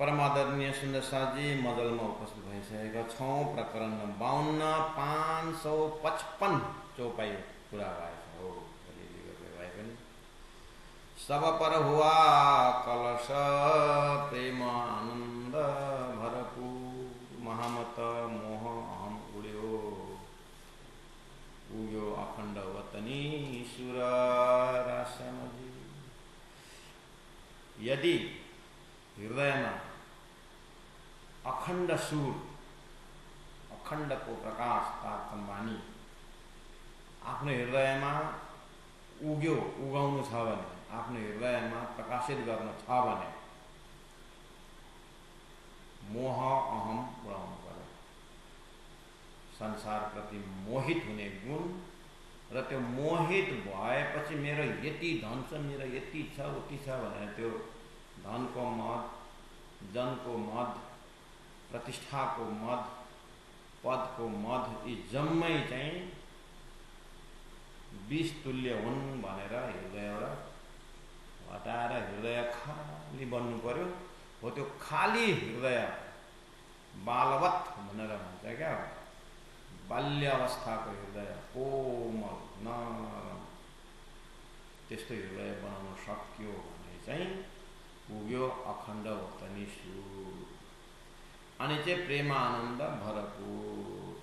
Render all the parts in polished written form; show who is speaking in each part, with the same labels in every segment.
Speaker 1: परम आदरणीय सुन्दर शाहजी मजलमा उपस्थित भइसकेका छौँ। प्रकरण 52 555 चौपाई पुरा भएको हो। भए पनि सब पर हुआ कलश प्रेम आनन्द भरपूर महामत मोह अहम उड्यो उग्यो अखण्ड वतनी सुर राश्यामजी। यदि हृदयमा अखण्ड सुर अखण्डको प्रकाश तारतम वाणी आफ्नो हृदयमा उग्यो उगाउनु छ भने आफ्नो हृदयमा प्रकाशित गर्न छ भने मोह अहम उडाउनु पर्यो। संसारप्रति मोहित हुने गुण र त्यो मोहित भएपछि मेरो यति धन छ मेरो यति छ उति छ भनेर त्यो धनको मद जनको मद प्रतिष्ठाको मद पदको मद यी जम्मै चाहिँ विष तुल्य हुन् भनेर हृदयबाट हटाएर हृदय खाली बन्नु पर्यो। हो त्यो खाली हृदय बालवत भनेर भन्छ क्या, बाल्य अवस्थाको हृदय कोमल नरम त्यस्तो हृदय बनाउन सक्यो भने चाहिँ पुग्यो अखण्ड वतनी सुर। अनि चाहिँ प्रेमानन्द भरपूर।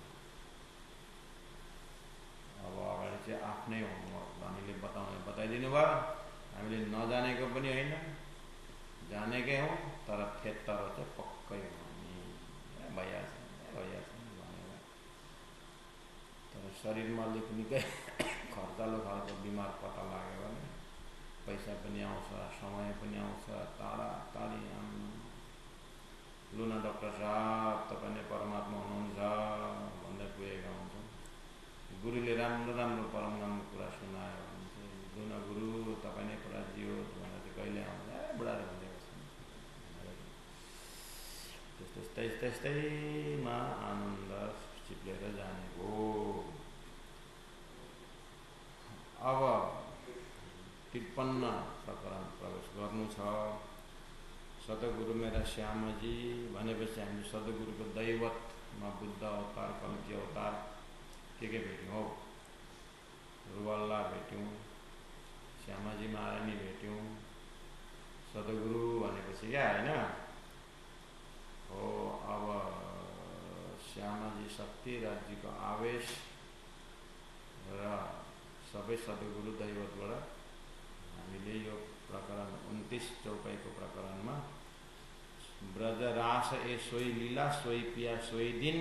Speaker 1: अब अगाडि चाहिँ आफ्नै होमवर्क हामीले बताइदिनु भयो। हामीले नजानेको पनि होइन जानेकै हौँ, तर थेत्तर चाहिँ पक्कै हो भइहाल्छ भनेर। तर शरीरमा अलिक निकै खर्चालो खालको बिमार पत्ता लाग्यो भने पैसा पनि आउँछ समय पनि आउँछ टाढा टाढी लु न डाक्टर साहब तपाईँ नै परमात्मा हुनुहुन्छ भन्दै पुगेका हुन्छौँ। गुरुले राम्रो राम्रो परम राम्रो कुरा सुनायो भने चाहिँ लु न गुरु तपाईँ नै पराजी हो भनेर चाहिँ कहिले आउँछ बुढाले भनिदिएको छ। त्यस्तैमा आनन्द चिप्लेर जाने हो। अब 53 प्रकरण प्रवेश गर्नु छ। सतगुरु मेरा श्यामजी भनेपछि हामी सतगुरुको दैवतमा बुद्ध अवतार कल्की अवतार के भेट्यौँ हौ। रुवाल्ला भेट्यौँ, श्यामाजी महारानी भेट्यौँ। सतगुरु भनेपछि क्या होइन हो। अब श्यामाजी शक्ति राज्यको आवेश र सबै सतगुरु दैवतबाट हामीले यो प्रकरण 29 चौपाईको प्रकरणमा ब्रजरास ए सोही लीला सोही पिया सोही दिन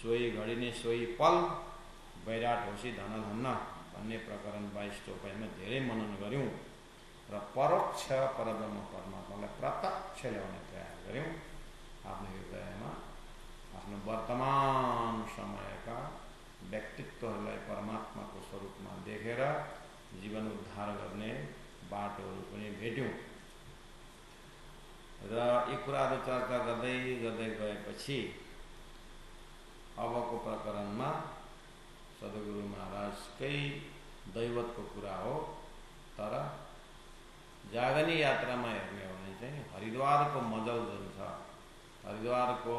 Speaker 1: सोही घडी ने सोही पल वैराट होसी धन धन्न भन्ने प्रकरण 22 चौपाईमा धेरै मनन गऱ्यौँ र परोक्ष परब्रह्म परमात्मालाई प्रत्यक्ष ल्याउने प्रयास गऱ्यौँ। आफ्नो हृदयमा आफ्नो वर्तमान समयका व्यक्तित्वहरूलाई परमात्माको स्वरूपमा देखेर जीवन उद्धार गर्ने बाटोहरू पनि भेट्यौँ र यी कुराहरू चर्चा गर्दै गर्दै गएपछि अबको प्रकरणमा सद्गुरु महाराजकै दैवतको कुरा हो। तर जागनी यात्रामा हेर्ने हो भने चाहिँ हरिद्वारको मजल जुन छ, हरिद्वारको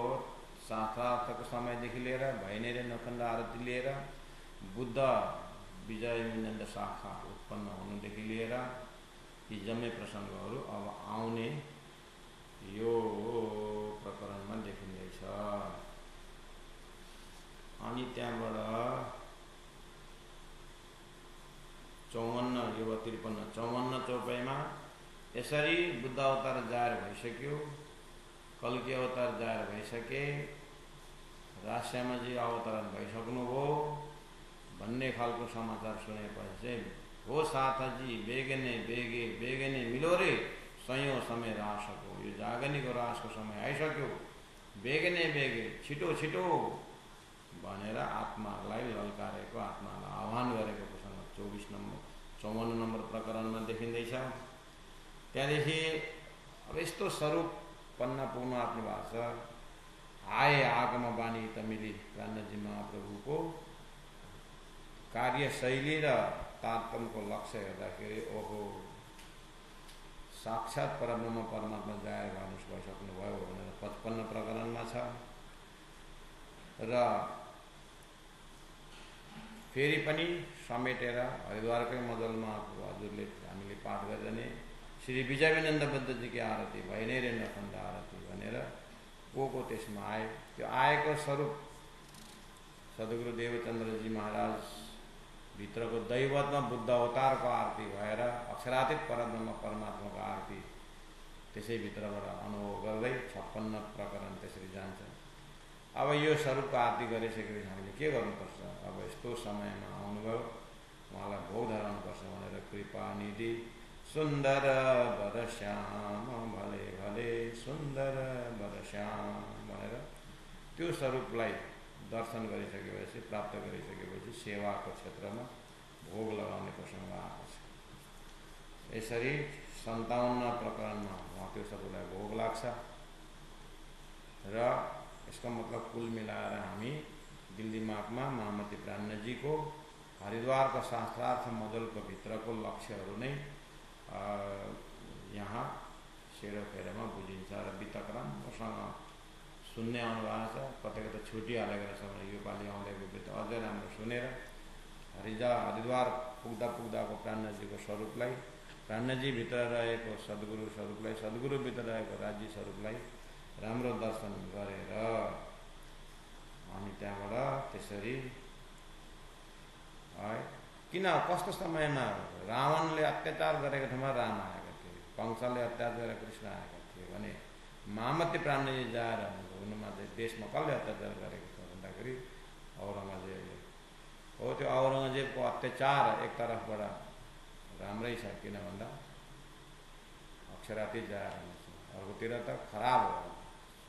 Speaker 1: शास्त्रार्थको समयदेखि लिएर भैनेरी नखण्ड आरती लिएर बुद्ध विजय मिनन्द शाखा उत्पन्न हुनुदेखि लिएर यी जम्मै प्रसङ्गहरू अब आउने यो प्रकरणमा देखिँदैछ। अनि त्यहाँबाट 54 यो 53 चौपाईमा यसरी बुद्ध अवतार जाहेर भइसक्यो, कल्की अवतार जाहेर भइसके, राश्यामाजी अवतरण भइसक्नुभयो भन्ने खालको समाचार सुनेपछि चाहिँ हो साथजी बेगेने बेगे बेगेने मिलो रे सयौं समय रासको। यो जागनीको रासको समय आइसक्यो, बेगेने बेगे छिटो छिटो भनेर आत्मालाई ललकारेको, आत्मालाई आह्वान गरेको प्रसङ्ग 54 नम्बर प्रकरणमा देखिँदैछ। त्यहाँदेखि अब यस्तो स्वरूप पन्ना पुग्न आफ्नो भएको छ। आए आगम बानी तमिली कान्नजी महाप्रभुको कार्यशैली र तारतम्यको लक्ष्य हेर्दाखेरि ओहो साक्षात परब्रह्म परमात्मा जाहेर भइसक्नु भयो छ र फेरि पनि समेटेर हरिद्वारकै मजलमा हजुरले हामीले पाठ गरिरहने श्री विजयानन्द बुद्धजी की आरती भइ नै रहेन खण्ड आरती भनेर को त्यसमा आयो। त्यो आएको स्वरूप सद्गुरु देवचन्द्रजी महाराज भित्रको दैवतमा बुद्ध अवतारको आरती भएर अक्षरातीत परब्रह्म परमात्माको आरती त्यसै भित्रबाट अनुभव गर्दै 56 प्रकरण त्यसरी जान्छ। अब यो स्वरूपको आरती गरिसकेपछि हामीले के गर्नुपर्छ? अब यस्तो समयमा आउनुभयो, उहाँलाई भोग धराउनुपर्छ भनेर कृपा निधि सुन्दर वर श्याम भले भले सुन्दर वर श्याम भनेर त्यो स्वरूपलाई दर्शन गरिसकेपछि, प्राप्त गरिसकेपछि सेवाको क्षेत्रमा भोग लगाउने प्रसङ्ग आएको छ। यसरी 57 प्रकरणमा उहाँ त्यो सबैलाई भोग लाग्छ र यसका मतलब कुल मिलाएर हामी दिल्ली माघमा महामती प्राणजीको हरिद्वारको शास्त्रार्थ मजलको भित्रको लक्ष्यहरू नै यहाँ सेरोफेरोमा बुझिन्छ र वितक्रम मसँग सुन्ने आउनुभएको छ, कतै कतै छुटिहालेको रहेछ भने योपालि आउँदैको वृत्त अझै राम्रो सुनेर हरिद्वार पुग्दा पुग्दाको प्राणजीको स्वरूपलाई, प्राणजी भित्र रहेको सद्गुरु स्वरूपलाई, सद्गुरु भित्र रहेको राज्य स्वरूपलाई राम्रो दर्शन गरेर अनि त्यहाँबाट त्यसरी है किन कस्तो समयमा रावणले अत्याचार गरेको ठाउँमा राम आएका थिए, कंसले अत्याचार गरेर कृष्ण आएका थिए भने महामती प्राणजी जाएर हुनुमा चाहिँ देशमा कसले अत्याचार गरेको छ भन्दाखेरि औरङ्गजेबले हो। त्यो औरङ्गजेबको अत्याचार एक तरफबाट राम्रै छ, किन भन्दा अक्षरातीत जाएर अर्कोतिर त खराब हो,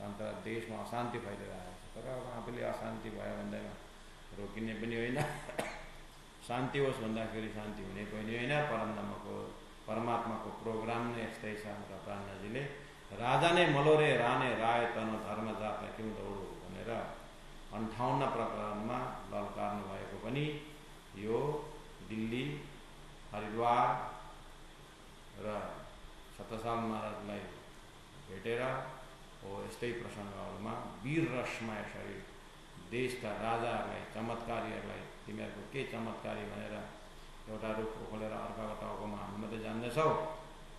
Speaker 1: अन्त देशमा अशान्ति फैलिरहेको छ। तर आफूले अशान्ति भयो भन्दैमा रोकिने पनि होइन, शान्ति होस् भन्दाखेरि शान्ति हुने पनि होइन। परमात्माको प्रोग्राम नै यस्तै छ र प्राणजीले राजा नै मलोरे राने राय तनु धर्म जातमा क्यों दौडो भनेर 58 प्रकरणमा ललकार्नु भएको पनि यो दिल्ली, हरिद्वार र सतसाल महाराजलाई भेटेर हो यस्तै प्रसङ्गहरूमा वीर रसमा यसरी देशका राजाहरूलाई, चमत्कारीहरूलाई तिमीहरूको के चमत्कारी भनेर एउटा रुख खोलेर अर्काको टाउकोमा हान्नु मात्रै जान्दछौ,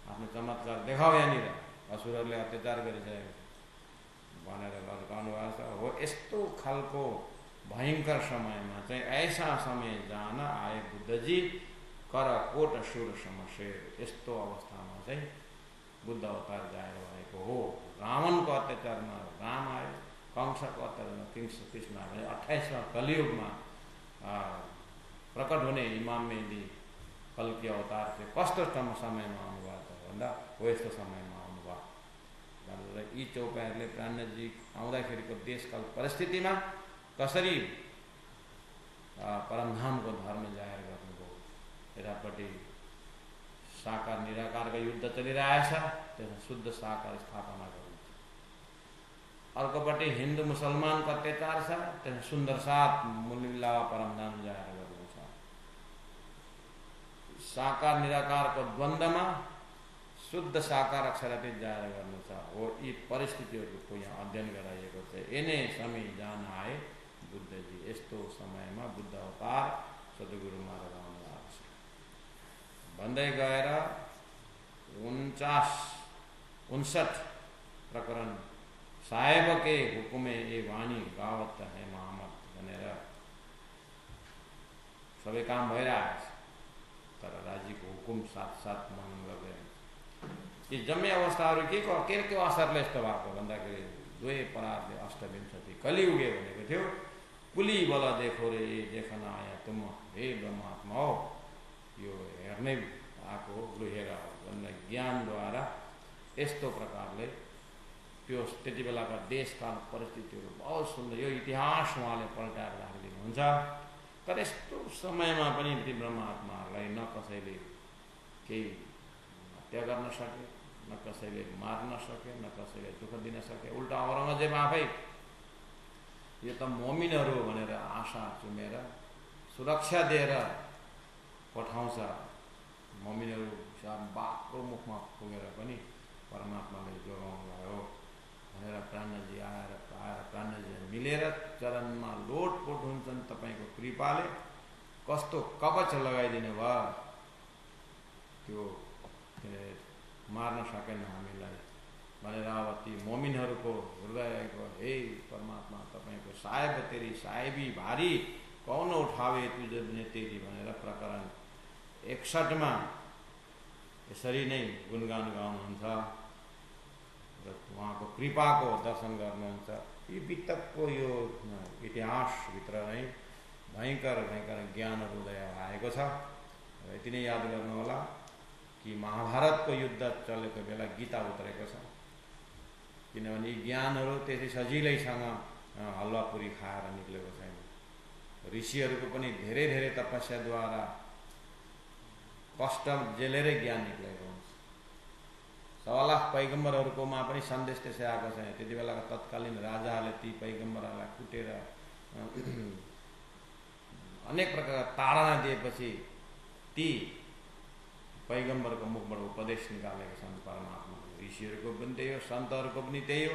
Speaker 1: आफ्नो चमत्कार देखाऊ यहाँनिर, असुरहरूले अत्याचार गरिसकेको भनेर लल्काउनु भएको छ। हो यस्तो खालको भयङ्कर समयमा चाहिँ ऐसा समय जान आए बुद्धजी कर कोट सुर समशेर, यस्तो अवस्थामा चाहिँ बुद्ध अवतार जाएर भएको हो। रावणको अत्याचारमा राम आयो, कंसको अत्याचारमा कृष्ण आयो। 28वां कलियुगमा प्रकट हुने इमाम मेहदी कल्कि अवतार चाहिँ कस्तो समयमा आउनुभएको भन्दा हो यस्तो समयमा आउनुभयो। यी चौपाईहरूले प्राणजी आउँदाखेरिको देशकाल परिस्थितिमा कसरी परमधामको धर्म जाहेर गर्नुभयो, यतापट्टि साकार निराकारको युद्ध चलिरहेछ, त्यसमा शुद्ध साकार स्थापना गरिन्छ। अर्कोपट्टि हिन्दू मुसलमानको अत्याचार छ, त्यसमा सुन्दर साथ मुल्ला परमधाम जाहेर गर्नु छ। साकार निराकारको द्वन्द्वमा शुद्ध साकार अक्षरातीत जाहेर गर्नु छ। हो यी परिस्थितिहरूको यहाँ अध्ययन गराइएको छ। यिनै समय जान आए बुद्धजी, यस्तो समयमा बुद्ध अवतार सद्गुरु महाराज आउनु भएको छ भन्दै गएर 59 प्रकरण साहेब के हुकुमे ए वाणी गावत है मोहम्मद भनेर सबै काम भइरहेको छ, तर राज्यको हुकुम साथ मनन गर्दै यी जम्मै अवस्थाहरू के असरले यस्तो भएको भन्दाखेरि दुवै परारले अष्टविंशति कलियुगे भनेको थियो। कुली बल देखो रे देखन आया तुम हे ब्रह्मात्मा हो, यो हेर्नै आएको लु हेर भन्ने ज्ञानद्वारा यस्तो प्रकारले त्यो त्यति बेलाका देशकाल परिस्थितिहरू बहुत सुन्दर, यो इतिहास उहाँले पल्टाएर राखिदिनुहुन्छ। तर यस्तो समयमा पनि ती ब्रह्मात्माहरूलाई न कसैले केही हत्या गर्न सके, न कसैले मार्न सके, न कसैले दुःख दिन सके। उल्टा औरङ्गजेब आफै यो त मोमिनहरू भनेर आशा चुमेर सुरक्षा दिएर पठाउँछ, मोमिनहरू बाक्लो मुखमा पुगेर पनि परमात्माले जोगाउनु भयो भनेर प्राणजी आएर मिलेर चरणमा लोटपोट हुन्छन् तपाईको कृपाले। कस्तो कवच लगाइदिनु भयो, त्यो मार्न सकेन हामीलाई भनेर अब ती मोमिनहरूको हृदयको हे परमात्मा तपाईको साहेब तेरी साहेबी भारी कौन उठावे तुझे तेरी भनेर प्रकरण 61 मा यसरी नै गुणगान गाउनुहुन्छ र उहाँको कृपाको दर्शन गर्नुहुन्छ। यो वितकको यो इतिहासभित्र नै भयङ्कर भयङ्कर ज्ञानहरू उदय आएको छ। यति नै याद गर्नुहोला कि महाभारतको युद्ध चलेको बेला गीता उत्रेको छ, किनभने यी ज्ञानहरू त्यसै सजिलैसँग हलुवापुरी खाएर निक्लेको छैन। ऋषिहरूको पनि धेरै धेरै तपस्याद्वारा कष्ट जेलेरै ज्ञान निक्लेको हुन्छ। 1.25 लाख पैगम्बरहरूकोमा पनि सन्देश त्यसै आएको छैन। त्यति बेलाका तत्कालीन राजाहरूले ती पैगम्बरहरूलाई कुटेर अनेक प्रकारका ताडना दिएपछि ती पैगम्बरको मुखबाट उपदेश निकालेका छन् परमात्मा। ऋषिहरूको पनि त्यही हो, सन्तहरूको पनि त्यही हो।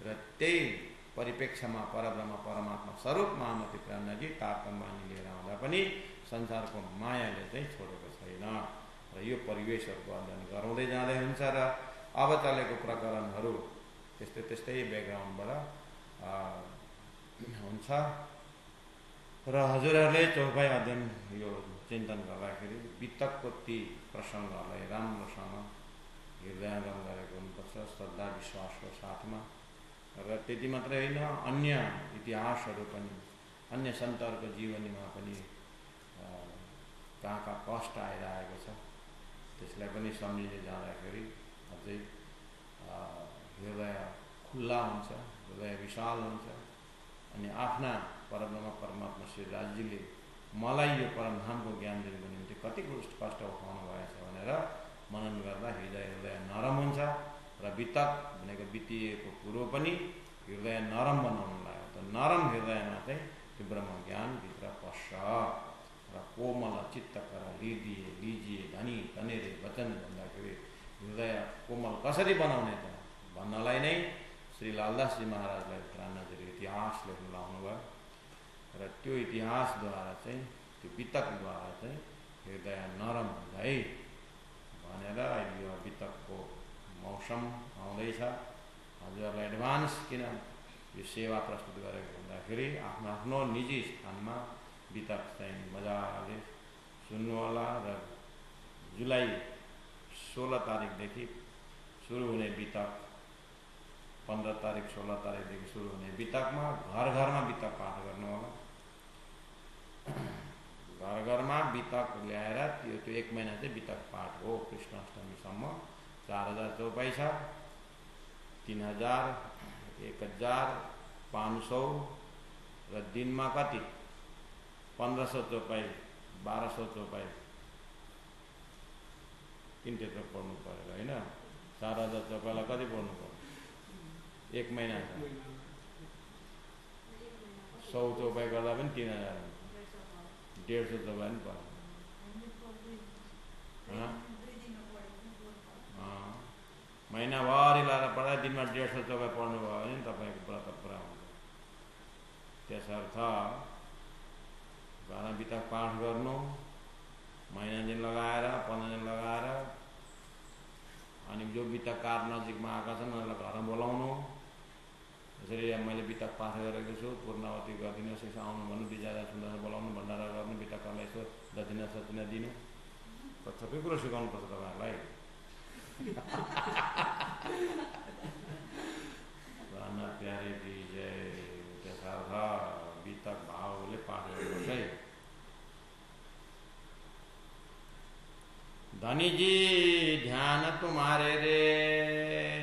Speaker 1: र त्यही परिप्रेक्ष्यमा परब्रह्म परमात्मा स्वरूप महामती प्राणजी तारतम्बानी लिएर आउँदा पनि संसारको मायाले चाहिँ छोडेको छैन। र यो परिवेशहरूको अध्ययन गराउँदै जाँदै हुन्छ र अब चलेको प्रकरणहरू त्यस्तै त्यस्तै ब्याकग्राउन्डबाट हुन्छ। र हजुरहरूले चौपाई अध्ययन यो चिन्तन गर्दाखेरि वितकको ती प्रसङ्गहरूलाई राम्रोसँग हृदयङ्गम गरेको हुनुपर्छ श्रद्धा विश्वासको साथमा। र त्यति मात्रै होइन, अन्य इतिहासहरू पनि, अन्य सन्तहरूको जीवनीमा पनि कहाँ कहाँ कष्ट आइरहेको छ त्यसलाई पनि सम्झिँदै जाँदाखेरि अझै हृदय खुल्ला हुन्छ, हृदय विशाल हुन्छ। अनि आफ्ना परब्रह्म परमात्मा श्री राजीले मलाई यो परमधामको ज्ञान दिनुको निम्ति कति कष्ट उठाउनु भएछ भनेर मनन गर्दा हृदय नरम हुन्छ। र वितक भनेको बितिएको कुरो पनि हृदय नरम बनाउनु लाग्यो। त नरम हृदयमा चाहिँ त्यो ब्रह्म ज्ञान भित्र पस्छ। र कोमल चित्त कर लिजिए धनी तनेरे वचन भन्दाखेरि हृदय कोमल कसरी बनाउने त भन्नलाई नै श्री लालदासजी महाराजलाई प्राणजीले इतिहास लेख्न लाउनु भयो। र त्यो इतिहासद्वारा चाहिँ त्यो वितकद्वारा चाहिँ हृदय नरम हुन्छ है भनेर अहिले यो वितकको मौसम आउँदैछ। हजुरहरूलाई एडभान्स किन यो सेवा प्रस्तुत गरेको भन्दाखेरि आफ्नो आफ्नो निजी स्थानमा वितक चाहिँ मजाले सुन्नुहोला। र जुलाई 16 तारिकदेखि सुरु हुने वितक, 15 तारिक 16 तारिकदेखि सुरु हुने वितकमा घर घरमा वितक पाठ गर्नु होला। घर घरमा वितक ल्याएर त्यो 1 महिना चाहिँ वितक पाठ हो। कृष्णाष्टमीसम्म 4000 चौपाई छ, 3000, 1500 र दिनमा कति 1500 चौपाई, 1200 चौपाई, किन त्यत्रो पढ्नु परेर होइन। 4000 चौपाईलाई कति पढ्नु पर्यो? 1 महिना छ। 100 चौपाई गर्दा पनि 3000 हुन्छ। 150 चौपाई पनि पर्छ। महिनाभरि लगाएर पढ्दा दिनमा 150 चौपाई पढ्नुभयो भने तपाईँको व्रत पुरा हुन्छ। त्यसर्थ घरमा वितक पाठ गर्नु, महिना दिन लगाएर 15 दिन लगाएर, अनि जो वितककार नजिकमा आएका छन् उनीहरूलाई घरमा बोलाउनु। यसरी मैले वितक पाठ गरेको छु, पूर्णावती गरिदिनुहोस्, यसो आउनु भन्नु, विजय सुन्दर बोलाउनु, भण्डारा गर्नु, वितकहरूलाई यसो दक्षिणा सचिना दिनु, सबै कुरो सिकाउनुपर्छ तपाईँहरूलाई। राना प्यारे विजय त्यसर्थ वितक भावले पाठ गर्नुहोस् है। धनी जी ध्यान तुम्हारे रे,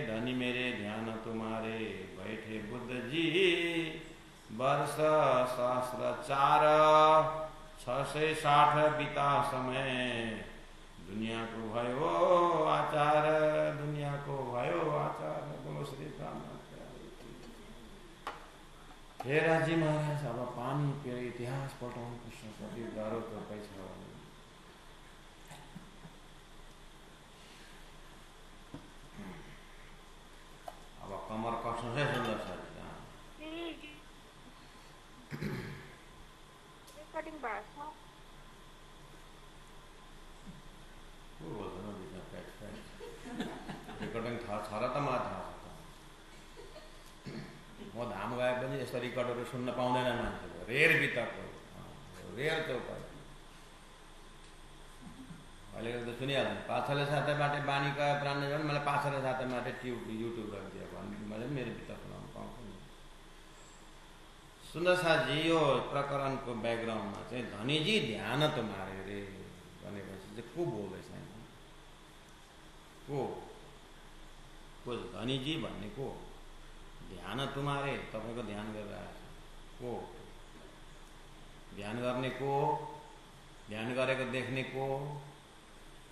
Speaker 1: धनी मेरे ध्यान तुम्हारे, बैठे बुद्ध जी वर्ष सहस्र 4,660 बीता समय, दुनिया को भयो आचार, दुनिया को भयो आचार। बोलो श्री राम। हे राजी महाराज, अब पानी पिएर इतिहास पल्टाउनु पर्छ, कति गाह्रो तपाईँ छ। अब कमर कस्नु चाहिँ सुन्दर छ। को बोल्दैन बिचमा प्याच प्याच रेकर्डिङ छ र त मलाई थाहा छ। म धाम गए पनि यस्तो रेकर्डहरू सुन्न पाउँदैन मान्छेले, रेयर बितको रेयर चौपाइ अहिले त सुनिहाल्नु। पाछाले साथै बाटे बानी गए प्राण भने मलाई पाछाले साथै बाटे युट्युब राखिदियो भने मैले मेरो बिता सुनाउनु पाउँछु नि। सुन्दर साथजी यो प्रकरणको ब्याकग्राउन्डमा चाहिँ धनीजी ध्यान तुम्हारे रे भनेपछि चाहिँ को बोल्दैछ को धनीजी भन्ने को? ध्यान तुम्हारे तपाईँको ध्यान गरिरहेछ को? ध्यान गर्ने को? ध्यान गरेको देख्ने को?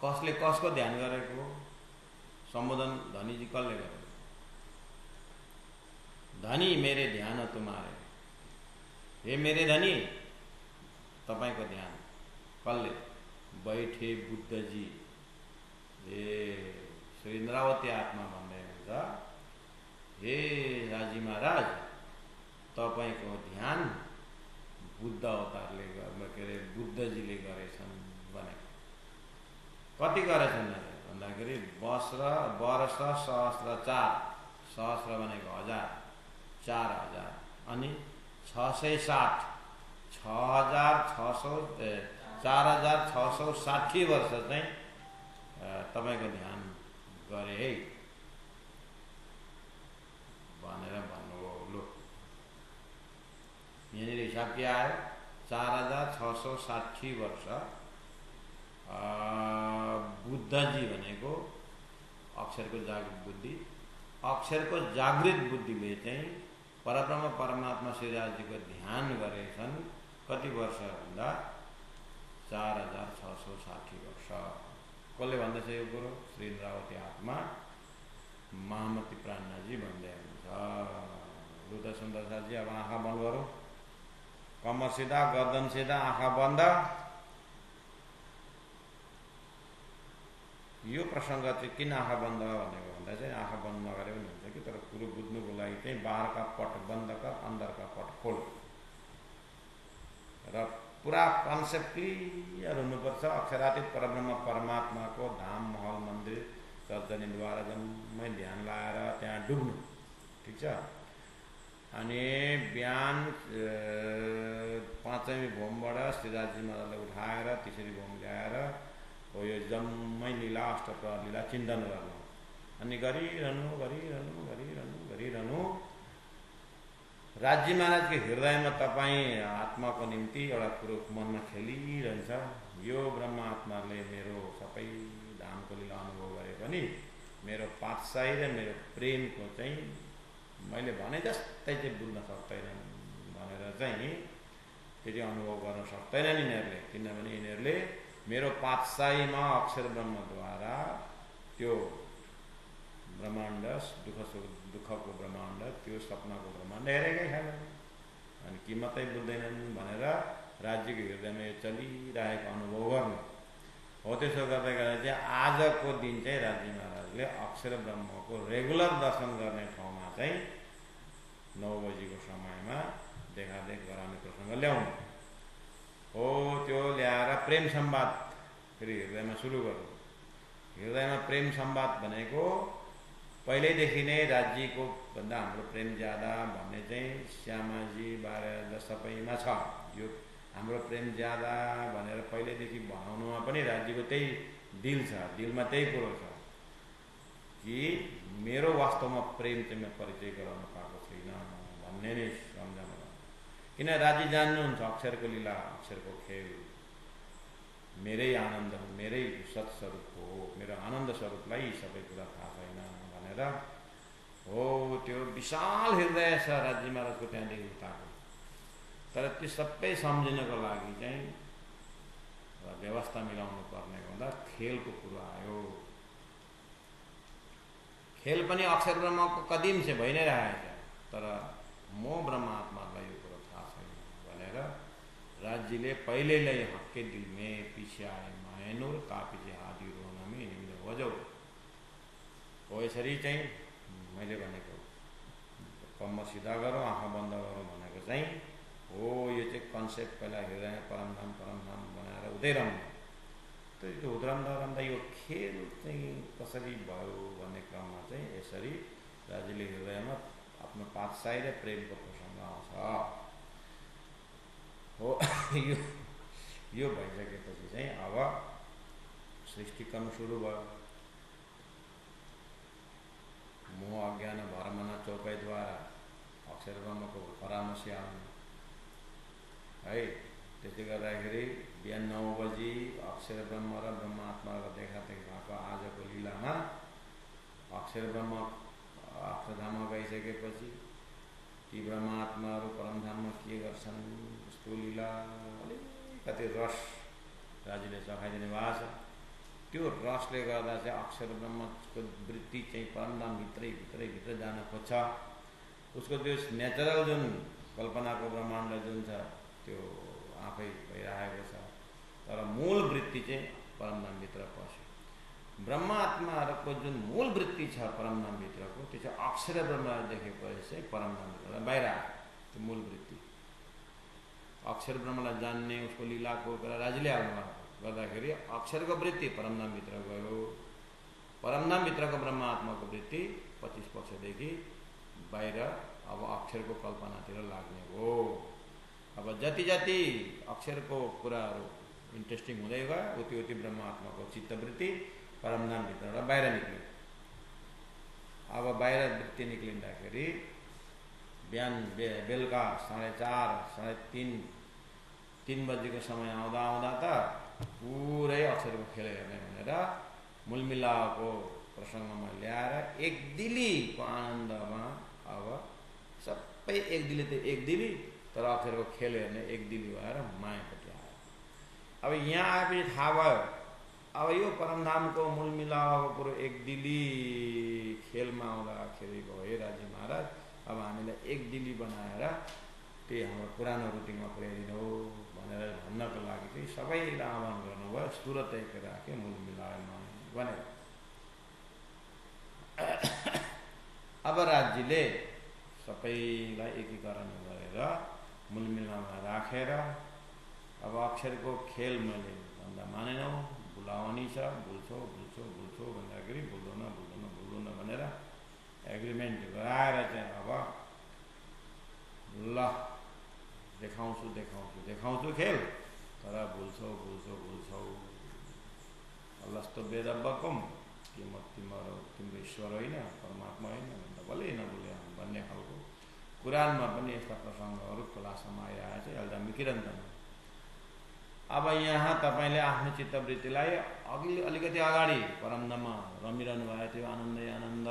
Speaker 1: कसले कसको ध्यान गरेको? सम्बोधन धनीजी कसले गरेको? धनी मेरे ध्यान तुम्हारे, हे मेरे धनी तपाईँको ध्यान कसले? बैठे बुद्धजी ए श्री इन्द्रावती आत्मा भन्दै हुन्छ, हे राजी महाराज तपाईँको ध्यान बुद्ध अवतारले के अरे बुद्धजीले गरेछन् भनेको। कति गरेछन् भन्दाखेरि वर्ष सहस्र 4 सहस्र भनेको 1000 4000 अनि 4660 वर्ष चाहिँ तपाईँको ध्यान गरे है भनेर भन्नुभयो। लो यहाँनिर हिसाब के आयो? 4660 वर्ष बुद्धजी भनेको अक्षरको जागृत बुद्धि, अक्षरको जागृत बुद्धिले चाहिँ परब्रह्म परमात्मा श्रीराजीको ध्यान गरेछन्। कति वर्ष भन्दा 4660 वर्ष। कसले भन्दैछ यो कुरो? श्री इन्द्रावती आत्मा महामती प्राणनाथजी भन्दै हुनुहुन्छ। लु त सुन्दर साथजी अब आँखा बन्द गरौँ, कम्मर सिधा गर्दन सिधा आँखा बन्द। यो प्रसङ्ग चाहिँ किन आँखा बन्द भनेको भन्दा चाहिँ आँखा बन्द नगरे पनि हुन्छ कि, तर कुरो बुझ्नुको लागि चाहिँ बाहिरका पट बन्द कर अन्दरका पट खोल र पुरा कन्सेप्ट क्लियर हुनुपर्छ। अक्षरातीत परब्रह्म परमात्माको धाम महल मन्दिर चर्चनीद्वारा जम्मै ध्यान लाएर त्यहाँ डुब्नु, ठिक छ। अनि बिहान 5औं भोमबाट श्रीराजी महाराजलाई उठाएर त्यसरी भोम ल्याएर हो यो जम्मै लीला अष्टप्रहर लीला चिन्तन गर्नु अनि गरिरहनु। राज्य महाराजको हृदयमा तपाईँ आत्माको निम्ति एउटा कुरो मनमा खेलिरहन्छ। यो ब्रह्म आत्माले मेरो सबै धामको लीला अनुभव गरे पनि मेरो पातशाही र मेरो प्रेमको चाहिँ मैले भने जस्तै चाहिँ बुझ्न सक्दैनन् भनेर चाहिँ फेरि अनुभव गर्न सक्दैनन् यिनीहरूले। किनभने यिनीहरूले मेरो पातशाहीमा अक्षर ब्रह्मद्वारा त्यो ब्रह्माण्ड दुःखको ब्रह्माण्ड त्यो सपनाको ब्रह्माण्ड हेरेकै छैनन् अनि कि मात्रै बुझ्दैनन् भनेर राज्यको हृदयमा यो चलिरहेको अनुभव गर्नु हो। त्यसो गर्दै गर्दा चाहिँ आजको दिन चाहिँ राज्य महाराजले अक्षर ब्रह्मको रेगुलर दर्शन गर्ने ठाउँमा चाहिँ 9 बजीको समयमा देखादेख गराउने प्रसङ्ग ल्याउनु हो। त्यो ल्याएर प्रेम संवाद फेरि हृदयमा सुरु गर्नु। हृदयमा प्रेम संवाद भनेको पहिल्यैदेखि नै राज्यको भन्दा हाम्रो प्रेम ज्यादा भन्ने चाहिँ श्यामाजी बारे सबैमा छ। यो हाम्रो प्रेम ज्यादा भनेर पहिल्यैदेखि भनाउनुमा पनि राज्यको त्यही दिल छ, दिलमा त्यही कुरो छ कि मेरो वास्तवमा प्रेम चाहिँ म परिचय गराउन पाएको छैन भन्ने नै सम्झना। किन राज्य जान्नुहुन्छ अक्षरको लीला अक्षरको खेल मेरै आनन्द हो, मेरै सत्स्वरूप हो, मेरो आनन्द स्वरूपलाई सबै कुरा थाहा छैन भनेर हो। त्यो विशाल हृदय छ राज्य महाराजको त्यहाँदेखि उताको। तर त्यो सबै सम्झिनको लागि चाहिँ व्यवस्था मिलाउनु पर्ने हुँदा खेलको कुरो आयो। खेल पनि अक्षर ब्रह्मको कदिम से भइ नै रहेछ, तर म ब्रह्मात्मालाई यो कुरो थाहा छैन भनेर राज्यले पहिल्यै हक्के दिल में पीछे आए मायनुर तापीचे हादी रोनमी निम्न बजौ हो। यसरी चाहिँ मैले भनेको कम्मर सिधा गरौँ आँखा बन्द गरौँ भनेको चाहिँ हो यो चाहिँ कन्सेप्ट पहिला हृदय परमधाम बनाएर हुँदै रम्ने। त्यो रम्दा यो खेल चाहिँ कसरी भयो भन्ने क्रममा चाहिँ यसरी राजीले हृदयमा आफ्नो पाठशाही र प्रेमको प्रसङ्ग आउँछ हो। यो भइसकेपछि चाहिँ अब सृष्टिकर्म सुरु भयो। मोह अज्ञान भरमना चौपाईद्वारा अक्षर ब्रह्मको परामर्श आउनु है। त्यसले गर्दाखेरि बिहान 9 बजी अक्षर ब्रह्म र ब्रह्मात्माको देखादेखि भएको आजको लीलामा अक्षर ब्रह्म अक्षरधाममा गइसकेपछि ती ब्रह्मात्माहरू परमधाममा के गर्छन् उसको लीला अलिकति रस राजीले चखाइदिने भएको छ। त्यो रसले गर्दा चाहिँ अक्षर ब्रह्मको वृत्ति चाहिँ परमधाम भित्र जान खोज्छ। उसको त्यो नेचरल जुन कल्पनाको ब्रह्माण्ड जुन छ त्यो आफै भइरहेको छ, तर मूल वृत्ति चाहिँ परमधामभित्र पस्यो। ब्रह्मात्माहरूको जुन मूल वृत्ति छ परमधामभित्रको त्यो चाहिँ अक्षर ब्रह्म देखेपछि चाहिँ परमधामभित्र बाहिर आयो। त्यो मूल वृत्ति अक्षर ब्रह्मलाई जान्ने उसको लीलाको राजीले आउनु गर्दाखेरि अक्षरको वृत्ति परमधामभित्र गयो। परमधामभित्रको ब्रह्मात्माको वृत्ति 25 पक्षदेखि बाहिर अब अक्षरको कल्पनातिर लाग्ने हो। अब जति जति अक्षरको कुराहरू इन्ट्रेस्टिङ हुँदै गयो उति ब्रह्मात्माको चित्तवृत्ति परमधामभित्रबाट बाहिर निक्ल्यो। अब बाहिर वृत्ति निक्लिँदाखेरि बिहान बेलुका 4:30 3 बजेको समय आउँदा त पुरै अक्षरको खेल हेर्ने भनेर मूलमिलाको प्रसङ्गमा ल्याएर एक दिलीको आनन्दमा अब सबै एक दिली त एक दिली, तर अक्षरको खेल हेर्ने एक दिली भएर मायापट्टि आयो। अब यहाँ आएपछि थाहा भयो अब यो परमधामको मूलमिलाको कुरो एक दिली खेलमा आउँदाखेरि भयो हे राजी महाराज। अब हामीलाई एक दिली बनाएर त्यही हाम्रो पुरानो रुटिनमा पुर्याइदिनु हो भनेर भन्नको लागि चाहिँ सबैलाई आह्वान गर्नुभयो। सुरत एक राखे मूलमिलामा भनेर। अब राज्यले सबैलाई एकीकरण गरेर मूलमिलामा राखेर अब अक्षरको खेल मैले भन्दा मानेनौ, बुलावनी छ, बुल्छौ भन्दाखेरि बुल्दैन भनेर एग्रिमेन्ट गराएर चाहिँ अब ल देखाउँछु खेल, तर बुल्छौ अल्लास्तो वेदब्बकम कि म तिम्रो ईश्वर होइन परमात्मा होइन भन्दा भले नबोले भन्ने खालको कुरानमा पनि यस्ता प्रसङ्गहरू खुलासामा आइरहेको छ एल्दामिकिरन्तमा। अब यहाँ तपाईँले आफ्नो चित्तवृत्तिलाई अलिकति अगाडि परमधाममा रमिरहनु भएको थियो, आनन्द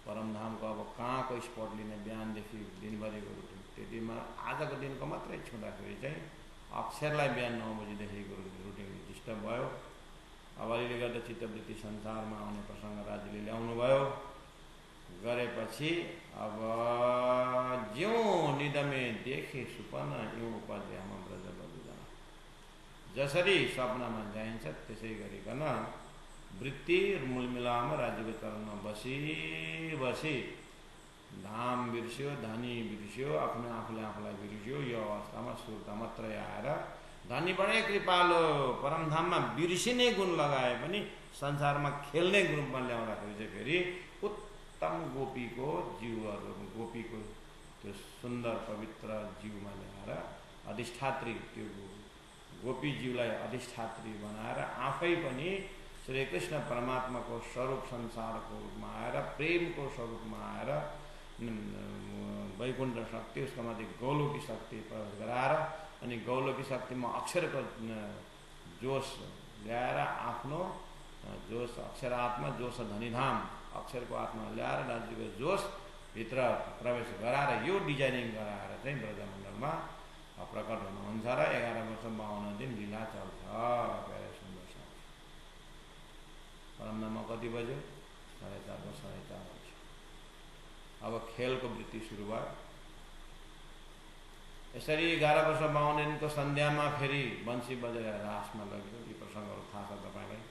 Speaker 1: परमधामको अब कहाँको स्पट लिने बिहानदेखि दिनभरिको रुटिन त्यतिमा आजको दिनको मात्रै छुँदाखेरि चाहिँ अक्षरलाई बिहान 9 बजीदेखिको रुटिन डिस्टर्ब भयो। अब अलिअलि गर्दा चित्तवृत्ति संसारमा आउने प्रसङ्ग राज्यले ल्याउनु भयो। गरेपछि अब ज्यों निदमे देखे सुपन यूँ उपद्यामा ब्रज बलुदा, जसरी स्वप्नमा जाइन्छ त्यसै गरिकन वृत्ति मूलमिलामा राज्यको चरणमा बसी धाम बिर्स्यो, धनी बिर्स्यो, आफूलाई बिर्स्यो। यो अवस्थामा सुर्ता मात्रै आएर धनी बडै कृपालो परमधाममा बिर्सिने गुण लगाए पनि संसारमा खेल्ने ग्रुपमा ल्याउँदाखेरि चाहिँ फेरि उत्तम गोपीको जिउहरू गोपीको त्यो सुन्दर पवित्र जिउमा ल्याएर अधिष्ठात्री त्यो गोपी जिउलाई अधिष्ठात्री बनाएर आफै पनि श्री कृष्ण परमात्माको स्वरूप संसारको रूपमा आएर प्रेमको स्वरूपमा आएर वैकुण्ठ शक्ति उसको माथि गौलोकी शक्ति प्रवेश गराएर अनि गौलोकी शक्तिमा अक्षरको जोश ल्याएर आफ्नो जोश अक्षरात्मा जोश धनीधाम अक्षरको आत्मा ल्याएर राज्यको जोश भित्र प्रवेश गराएर यो डिजाइनिङ गराएर चाहिँ ब्रजमण्डलमा प्रकट हुनुहुन्छ र 11 वर्ष 52 दिन लीला चल्छ। सुन्दर छ। परमधाममा कति बज्यो? 4:30 बज्यो। अब खेलको वृत्ति सुरु भयो। यसरी 11 वर्ष 52 दिनको सन्ध्यामा फेरि बन्सी बजेर रासमा लग्यो। यी प्रसङ्गहरू थाहा छ तपाईँलाई।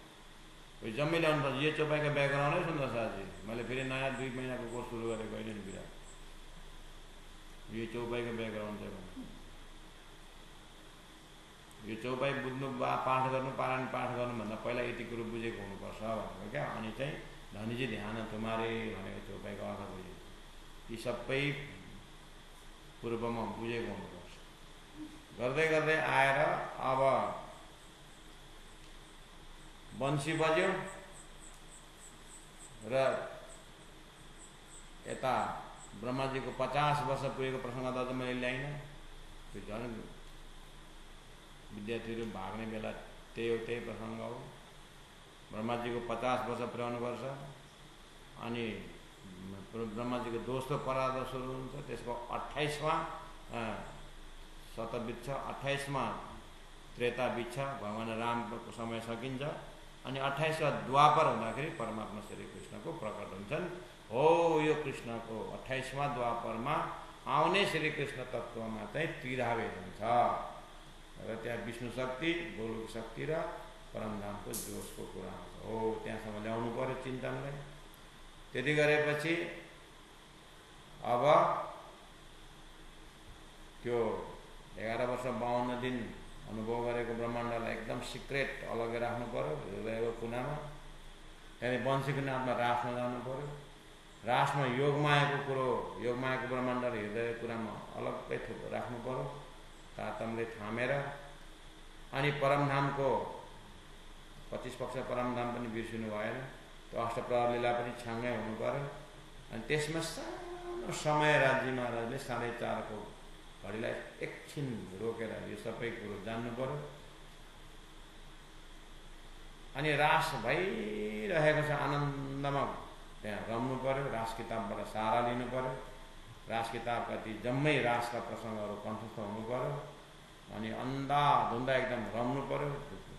Speaker 1: कोही जम्मै ल्याउनुपर्छ। यो चौपाईको ब्याकग्राउन्डै सुन्दर साथी। मैले फेरि नयाँ 2 महिनाको कोर्स सुरु गरेको होइन नि बिराट। यो चौपाईको ब्याकग्राउन्ड चाहिँ भन्नु। यो चौपाई बुझ्नु पाठ गर्नु पारायण पाठ गर्नुभन्दा पहिला यति कुरो बुझेको हुनुपर्छ भनेको क्या। अनि चाहिँ धनीजी ध्यान तुम्हारे भनेको चौपाईको अर्थ बुझिन्छ। यी सबै पूर्वमा बुझेको हुनुपर्छ। गर्दै गर्दै आएर अब बन्सी बज्यो र यता ब्रह्माजीको 50 वर्ष पुगेको प्रसङ्ग त अझ मैले ल्याइनँ। त्यो झन् विद्यार्थीहरू भाग्ने बेला त्यही प्रसङ्ग हो। ब्रह्माजीको 50 वर्ष पुर्याउनुपर्छ। अनि ब्रह्माजीको दोस्रो परार्ध सुरु हुन्छ। त्यसको 28वां शतवृक्ष 28वां त्रेता वृक्ष भगवान रामको समय सकिन्छ। अनि 28वां द्वापर हुँदाखेरि परमात्मा श्री कृष्णको प्रकट हुन्छन्। हो यो कृष्णको 28वां द्वापरमा आउने श्री कृष्ण तत्त्वमा चाहिँ त्रिधाभेद हुन्छ र त्यहाँ विष्णु शक्ति, गोलोक शक्ति र परमधामको जोसको कुरा आउँछ। हो त्यहाँसम्म ल्याउनु पर्यो चिन्तनलाई। त्यति गरेपछि अब त्यो 11 वर्ष 52 दिन अनुभव गरेको ब्रह्माण्डलाई एकदम सिक्रेट अलग्गै राख्नु पर्यो हृदयको कुनामा। त्यहाँदेखि वंशीको नाममा रासमा जानु पर्यो। रासमा योगमायाको कुरो, योगमायाको ब्रह्माण्ड र हृदयको कुरामा अलग्गै राख्नु पर्यो तारतम्यले थामेर। अनि परमधामको 25 पक्ष परमधाम पनि बिर्सिनु भएन। त्यो अष्टप्रहर लीला पनि छाङ्गै हुनु पर्यो। अनि त्यसमा सानो समय राज्य महाराजले 4:30 को घडीलाई एकछिन रोकेर यो सबै कुरो जान्नु पर्यो। अनि रास भइरहेको छ आनन्दमा त्यहाँ रम्नु पर्यो। रास किताबबाट सहारा लिनु पर्यो। रास किताब कति जम्मै रासका प्रसङ्गहरू कण्ठस्थ हुनु पर्यो। अनि अन्धाधुन्दा एकदम रम्नु पर्यो।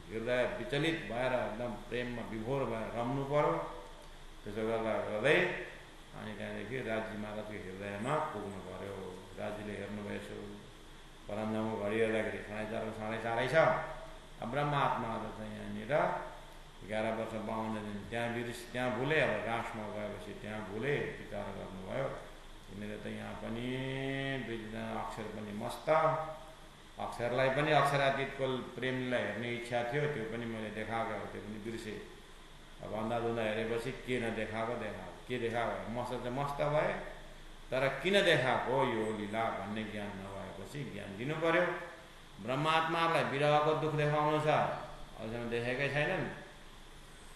Speaker 1: हृदय विचलित भएर एकदम प्रेममा विभोर भएर रम्नु पर्यो। त्यसो गर्दै अनि त्यहाँदेखि राज्य महाराजको हृदयमा पुग्नु पर्यो। राज्यले हेर्नुभएछ परमधामको घडी हेर्दाखेरि 4:30 छ। ब्रह्मात्माहरू चाहिँ यहाँनिर 11 वर्ष 52 दिन त्यहाँ भुले। अब रासमा गएपछि त्यहाँ भुले विचार गर्नुभयो। तिमीले त यहाँ पनि 2जना अक्षर पनि मस्त, अक्षरलाई पनि अक्षरातीतको प्रेमलाई हेर्ने इच्छा थियो, त्यो पनि मैले देखाएको हो, त्यो पनि बिर्से। अब अन्धाधुन्दा हेरेपछि के नदेखाएको के देखाएको मस्त चाहिँ मस्त भए, तर किन देखाएको यो लीला भन्ने ज्ञान नभएपछि ज्ञान दिनु पर्यो। ब्रह्मात्मालाई विरहको दुःख देखाउनु छ, अहिलेसम्म देखेकै छैनन्।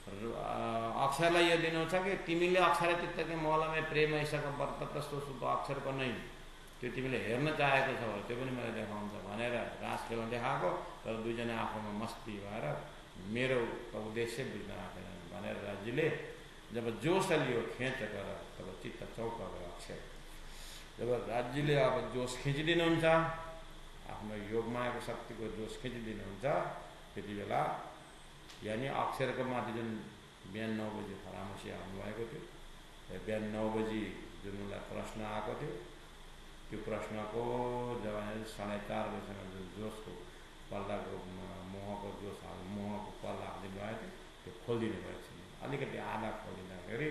Speaker 1: अक्षरलाई यो दिनु छ कि तिमीले अक्षरातीतको मौलमै प्रेम ऐसाको व्रत प्रस्तो शुद्ध अक्षरको नै त्यो तिमीले हेर्न चाहेको छ त्यो पनि मैले देखाउँछ भनेर रास खेल्न देखाएको। तर 2जना आफूमा मस्ती भएर मेरो उद्देश्य बुझ्न आएन भनेर राज्यले जब जोस लियो खेच गर तब चित्त चौक गयो अक्षर। जब राज्यले अब जोस खिचिदिनुहुन्छ, आफ्नो योगमायाको शक्तिको जोस खिचिदिनुहुन्छ, त्यति बेला यानि अक्षरको माथि जुन बिहान 9 बजी फरामसी आउनुभएको थियो, बिहान 9 बजी जुन उसलाई प्रश्न आएको थियो, त्यो प्रश्नको जवाब 4:30 बजीसम्म जुन जोसको पल्लाको मोहको जोस मोहको पल्ला हालिदिनु भएको थियो त्यो खोलिदिनु भएको छ। अलिकति आधा खोलिँदाखेरि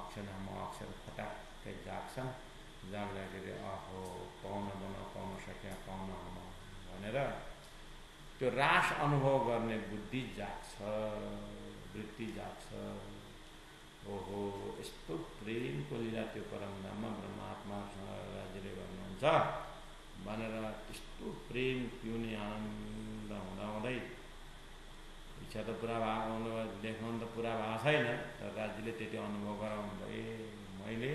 Speaker 1: अक्षरमा अक्षर फटाक्कै जाग्छन्। जाग्दाखेरि अहो पाउन बन पाउन सक्या पाउन हुन भनेर त्यो रास अनुभव गर्ने बुद्धि जाग्छ, वृत्ति जाग्छ। ओहो यस्तो प्रेमको लीला त्यो परमधाममा ब्रह्मात्मासँग राज्यले गर्नुहुन्छ भनेर त्यस्तो प्रेम पिउने आनन्द हुँदाहुँदै इच्छा त पुरा देखाउनु त पुरा भएको छैन, तर राज्यले त्यति अनुभव गराउनु भए। मैले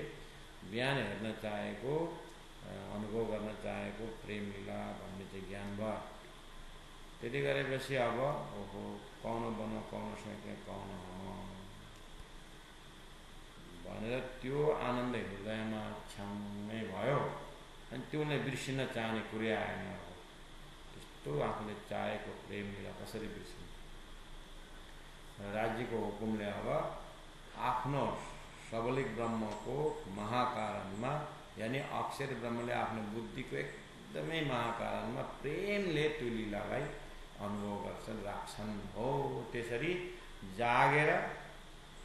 Speaker 1: बिहान हेर्न चाहेको, अनुभव गर्न चाहेको प्रेम लीला भन्ने चाहिँ ज्ञान भयो। त्यति गरेपछि अब ओहो कौन बनो कौन सके कौन हुन भनेर त्यो आनन्द हृदयमा छ्याङ्गै भयो। अनि त्योले बिर्सिन चाहने कुरै आएन। त्यस्तो आफूले चाहेको प्रेम लीला कसरी बिर्सिन्छ। राज्यको हुकुमले अब आफ्नो सबलिक ब्रह्मको महाकारणमा यानि अक्षर ब्रह्मले आफ्नो बुद्धिको एकदमै महाकारणमा प्रेमले त्यो लीलालाई अनुभव गर्छन्, राख्छन्। हो त्यसरी जागेर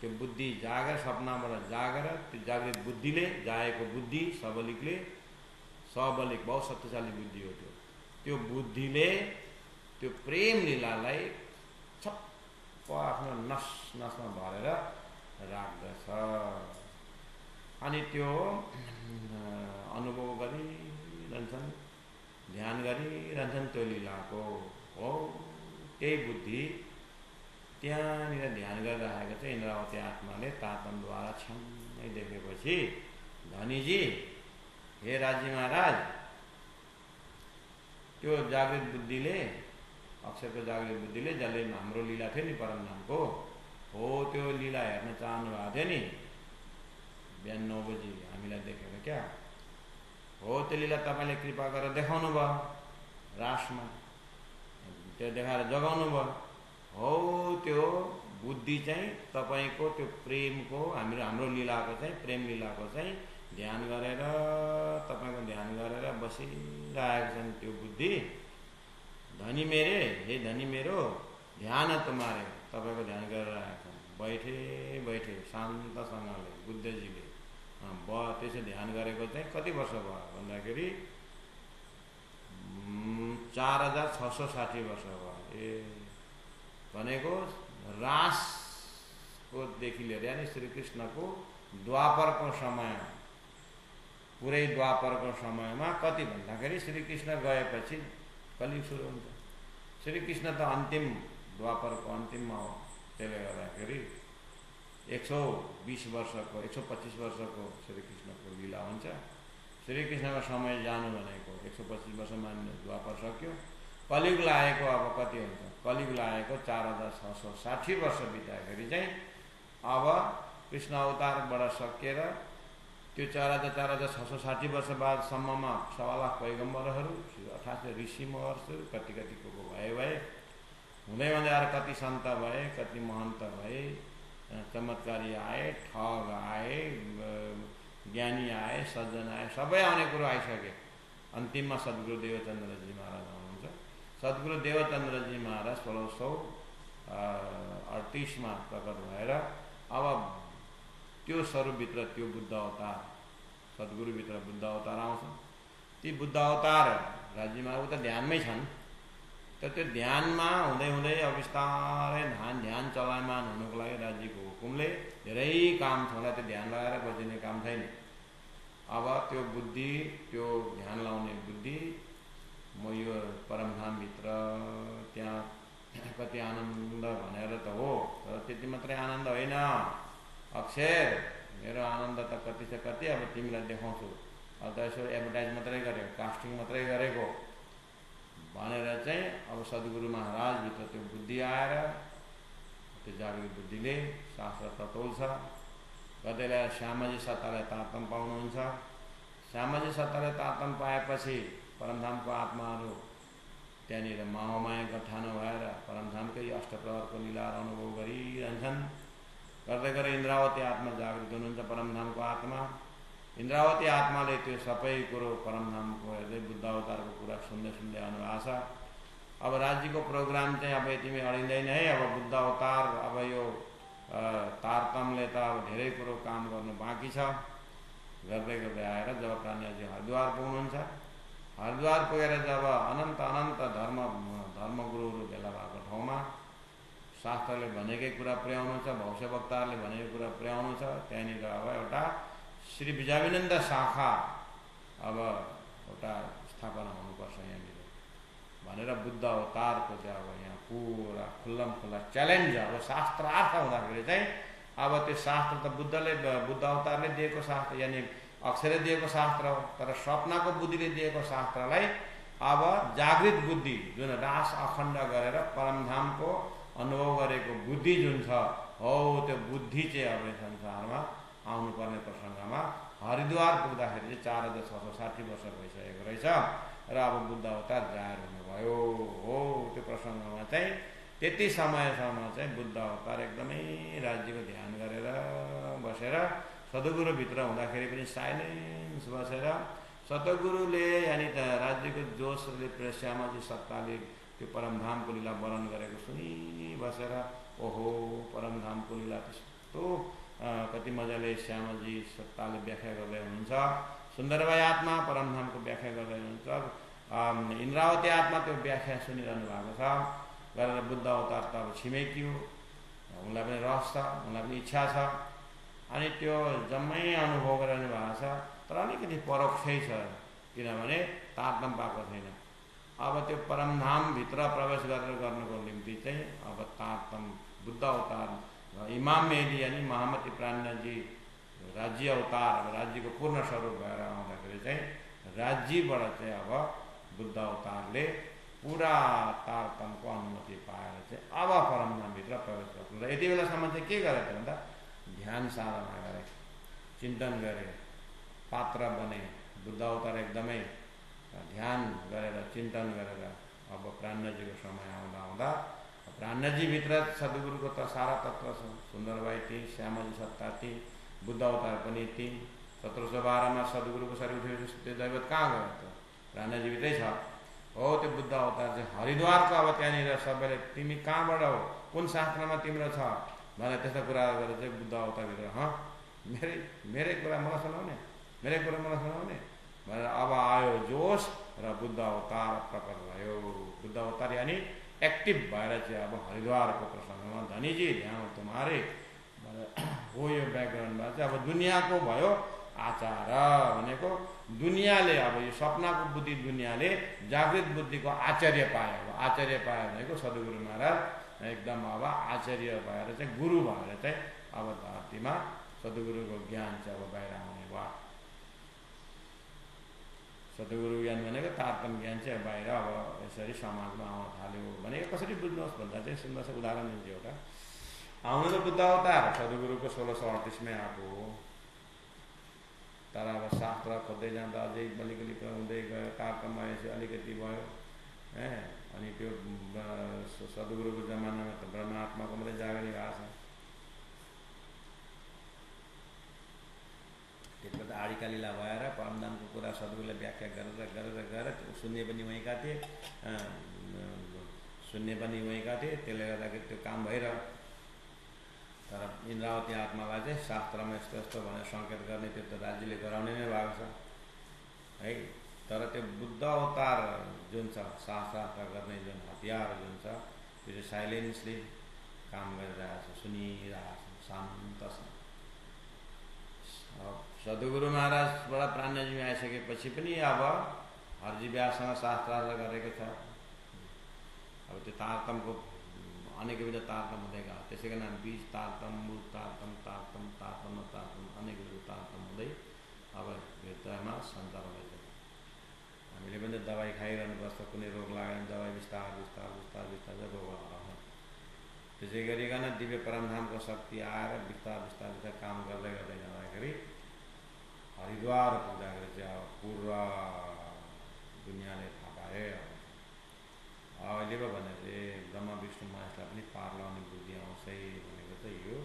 Speaker 1: त्यो बुद्धि जागेर सपनाबाट जागेर त्यो जागृत बुद्धिले जागेको बुद्धि सबलिकले सबलिक बहुत शक्तिशाली बुद्धि हो त्यो बुद्धिले त्यो प्रेम लीलालाई छप्प आफ्नो नस नसमा भरेर राख्दछ। अनि त्यो अनुभव गरिरहन्छन्, ध्यान गरिरहन्छन् त्यो लीलाको। हो त्यही बुद्धि त्यहाँनिर ध्यान गरिरहेको चाहिँ इन्द्रावती आत्माले तातनद्वारा छ्याङ्गै देखेपछि, धनीजी हे राजी महाराज, त्यो जागृत बुद्धिले, अक्षरको जागृत बुद्धिले जसले हाम्रो लीला थियो नि परमधामको, हो त्यो लीला हेर्न चाहनु भएको थियो नि बिहान 9 बजी हामीलाई देखेर क्या, हो त्यो लीला तपाईँले कृपा गरेर देखाउनु भयो रासमा, त्यो देखाएर जगाउनु भयो। हो त्यो बुद्धि चाहिँ तपाईँको त्यो प्रेमको हाम्रो लीलाको चाहिँ प्रेम लीलाको चाहिँ ध्यान गरेर तपाईँको ध्यान गरेर बसिरहेको छन् त्यो बुद्धि। धनी मेरे, हे धनी मेरो, ध्यान तुम्हारे, तपाईँको ध्यान गरिरहेको छन् बैठे बैठे शान्तसँगले बुद्धजीले। त्यसो ध्यान गरेको चाहिँ कति वर्ष भयो भन्दाखेरि 4660 वर्ष भयो। भनेको रासको देखि लिएर यानी श्रीकृष्णको द्वापरको समय, पुरै द्वापरको समयमा कति भन्दाखेरि श्रीकृष्ण गएपछि कलियुग सुरु हुन्छ। श्रीकृष्ण त अन्तिम द्वापरको अन्तिममा हो, त्यसले गर्दाखेरि 120 वर्षको 125 वर्षको श्रीकृष्णको लीला हुन्छ। श्रीकृष्णको समय जानु भनेको 125 वर्षमा द्वापर सक्यो, कलियुग लागेको अब कति हुन्छ, कलियुग लागेको 4660 वर्ष बिताखेरि चाहिँ अब कृष्ण अवतारबाट सकिएर त्यो 4660 वर्ष बादसम्ममा 1.25 लाख पैगम्बरहरू, 88 ऋषि महर्षिहरू, कति को भए हुँदै हुँदै आएर कति सन्त भए, कति महन्त भए, चमत्कारी आए, ठग आए, ज्ञानी आए, सज्जन आए, सबै आउने कुरो आइसके। अन्तिममा सद्गुरु देवचन्द्रजी महाराज आउनुहुन्छ। सद्गुरु देवचन्द्रजी महाराज 1638 मा प्रकट भएर अब त्यो स्वरूपभित्र त्यो बुद्ध अवतार, सद्गुरुभित्र बुद्ध अवतार आउँछन्। ती बुद्ध अवतार राज्यमा उता ध्यानमै छन्। त्यो ध्यानमा हुँदै हुँदै अब बिस्तारै ध्यान चलायमान हुनुको लागि राज्यको हुकुमले धेरै काम छ, त्यो ध्यान लगाएर बजिने काम छैन। अब त्यो बुद्धि, त्यो ध्यान लाउने बुद्धि, म यो परमधामभित्र त्यहाँ कति आनन्द भनेर त हो, तर त्यति मात्रै आनन्द होइन अक्षर, मेरो आनन्द त कति छ कति, अब तिमीलाई देखाउँछु। अब त यसो एडभर्टाइज मात्रै गरेको, कास्टिङ मात्रै गरेको भनेर चाहिँ अब सद्गुरु महाराजभित्र त्यो बुद्धि आएर त्यो जागृत बुद्धिले शास्त्र ततोल्छ। कतिलाई श्यामाजी सत्तालाई तातम पाउनुहुन्छ। श्यामाजी सत्तालाई तातम पाएपछि परमधामको आत्माहरू त्यहाँनिर माया गठानो भएर परमधामकै अष्टप्रहरको लीला अनुभव गरिरहन्छन्। गर्दै गर्दै इन्द्रावती आत्मा जागृत हुनुहुन्छ, परमधामको आत्मा। इन्द्रावती आत्माले त्यो सबै कुरो परमधामको हेर्दै बुद्ध अवतारको कुरा सुन्दै सुन्दै आउनुभएको छ। अब राज्यको प्रोग्राम चाहिँ अब यतिमै अडिँदैन है। अब बुद्ध अवतार, अब यो तारतमले त अब धेरै कुरो काम गर्नु बाँकी छ। गर्दै गर्दै आएर जब प्राणजी हरिद्वार पुग्नुहुन्छ, हरिद्वार पुगेर जब अनन्त अनन्त धर्मगुरुहरू भेला भएको ठाउँमा शास्त्रले भनेकै कुरा पुर्याउनु छ, भविष्य वक्ताहरूले भनेको कुरा पुर्याउनु छ। त्यहाँनिर अब एउटा श्री विजयाविनन्द शाखा अब एउटा स्थापना हुनुपर्छ यहाँनिर भनेर बुद्ध अवतारको चाहिँ अब यहाँ पुरा खुल्लम खुल्ला च्यालेन्ज। अब शास्त्रार्थ हुँदाखेरि चाहिँ अब त्यो शास्त्र त बुद्ध अवतारले दिएको शास्त्र, यानि अक्षरले दिएको शास्त्र हो, तर सपनाको बुद्धिले दिएको शास्त्रलाई अब जागृत बुद्धि, जुन रास अखण्ड गरेर परमधामको अनुभव गरेको बुद्धि जुन छ, हो त्यो बुद्धि चाहिँ अब संसारमा आउनुपर्ने प्रसङ्गमा हरिद्वार पुग्दाखेरि चाहिँ 4660 वर्ष भइसकेको रहेछ र अब बुद्ध अवतार जाहेर हुनुभयो। हो त्यो प्रसङ्गमा चाहिँ त्यति समयसम्म चाहिँ बुद्ध अवतार एकदमै राज्यको ध्यान गरेर बसेर सद्गुरुभित्र हुँदाखेरि पनि साइलेन्स बसेर सद्गुरुले यानि त राज्यको जोसले श्यामाजी सत्ताले त्यो परमधामको लीला वर्णन गरेको सुनिबसेर ओहो परमधामको लीला त्यस्तो कति मजाले श्यामाजी सत्ताले व्याख्या गर्दै हुनुहुन्छ। सुन्दरबाई आत्मा परमधामको व्याख्या गर्दै हुनुहुन्छ। इन्द्रावती आत्मा त्यो व्याख्या सुनिरहनु भएको छ गरेर बुद्ध अवतार त अब छिमेकी हो, उनलाई पनि रस छ, उनलाई पनि इच्छा छ, अनि त्यो जम्मै अनुभव गरिरहनु भएको छ। तर अलिकति परोक्षै छ, किनभने तारतम पाएको छैन। अब त्यो परमधामभित्र प्रवेश गरेर गर्नुको निम्ति चाहिँ अब तारतम बुद्ध अवतार इमाम मेहदी यानी महामती प्राणजी राज्य अवतार, अब राज्यको पूर्ण स्वरूप भएर आउँदाखेरि चाहिँ राज्यबाट चाहिँ अब बुद्ध अवतारले पुरा तारतमको अनुमति पाएर चाहिँ अब परमधामभित्र प्रवेश गर्नु। र यति बेलासम्म चाहिँ के गरेको भन्दा ध्यान साधना गरे, चिन्तन गरे, पात्र बने। बुद्ध अवतार एकदमै ध्यान गरेर चिन्तन गरेर अब प्राणजीको समय आउँदा आउँदा प्राणजीभित्र सद्गुरुको त सारा तत्त्व छ। सुन्दरबाई थिए, श्यामजी सत्ता थिए, बुद्ध अवतार पनि थिए। 1712 सद्गुरुको शरीर उठेपछि त्यो दैवत कहाँ गयो त? प्राणजीभित्रै छ। हो त्यो बुद्ध अवतार चाहिँ हरिद्वारको अब त्यहाँनिर सबैले तिमी कहाँबाट हो, कुन शास्त्रमा तिम्रो छ भनेर त्यस्तो कुरा गरेर चाहिँ बुद्ध अवतारभित्र मेरै कुरा मलाई सुनाउने, मेरै कुरा मलाई सुनाउने भनेर अब आयो जोस र बुद्ध अवतार प्रकट भयो। बुद्ध अवतार यानी एक्टिभ भएर चाहिँ अब हरिद्वारको प्रसङ्गमा धनीजी ध्यान तुम्हारे हो यो ब्याकग्राउन्डमा चाहिँ अब दुनियाँको भयो आचार भनेको दुनियाँले अब यो सपनाको बुद्धि दुनियाँले जागृत बुद्धिको आचार्य पायो। आचार्य पायो भनेको सद्गुरु महाराज एकदम अब आचार्य भएर चाहिँ गुरु भएर चाहिँ अब धरतीमा सद्गुरुको ज्ञान चाहिँ अब बाहिर आउने भयो। सद्गुरु ज्ञान भनेको तारतम ज्ञान चाहिँ बाहिर अब यसरी समाजमा आउन थाल्यो भने कसरी बुझ्नुहोस् भन्दा चाहिँ सुन्दर उदाहरण दिन्छु एउटा। आउनु त बुद्ध अवतार सद्गुरुको 1638मै आएको हो। तर अब शास्त्र खोज्दै जाँदा अझै बलिकली हुँदै गयो, तारतम आएपछि अलिकति भयो अनि त्यो सद्गुरुको जमानामा त ब्रह्मात्माको मात्रै जागरी भएको छ। त्यसको त आडिका लीला भएर परमधामको कुरा सद्गुरुले व्याख्या गरेर सुन्ने पनि वहीँका थिए, सुन्ने पनि वहीँका थिए। त्यसले गर्दाखेरि त्यो काम भइरह्यो। तर इन्द्रावती आत्मालाई चाहिँ शास्त्रमा यस्तो यस्तो भनेर सङ्केत गर्ने त्यो त राज्यले गराउने नै भएको छ है। तर त्यो बुद्ध अवतार जुन छ, शास्त्र गर्ने जुन हतियार जुन छ, त्यो चाहिँ साइलेन्सली काम गरिरहेको छ, सुनिरहेको छ, शान्त छ। सद्गुरु महाराजबाट प्राणजी आइसकेपछि पनि अब हरजी व्याससँग शास्त्र गरेको छ। अब त्यो तारतमको अनेक विध तारतम हुँदै गयो। त्यसैको नाम बीज तारतम, मूल तारतम, तारतम तारतम तारतम अनेक विध तारतम हुँदै अब हृदयमा सञ्चार हुँदैछ। हामीले पनि दबाई खाइरहनुपर्छ, कुनै रोग लाग्यो भने दबाई बिस्तार बिस्तार बिस्तार बिस्तार चाहिँ रोग हराउँछ। त्यसै गरिकन दिव्य परमधामको शक्ति आएर बिस्तार बिस्तार बिस्तार काम गर्दै गर्दै जाँदाखेरि हरिद्वार पुग्दाखेरि चाहिँ अब पुरा दुनियाँले थाहा पायो। अहिले पो भने चाहिँ ब्रह्मा विष्णु महेशलाई पनि पार लगाउने बुद्धि आउँछ भनेको चाहिँ यो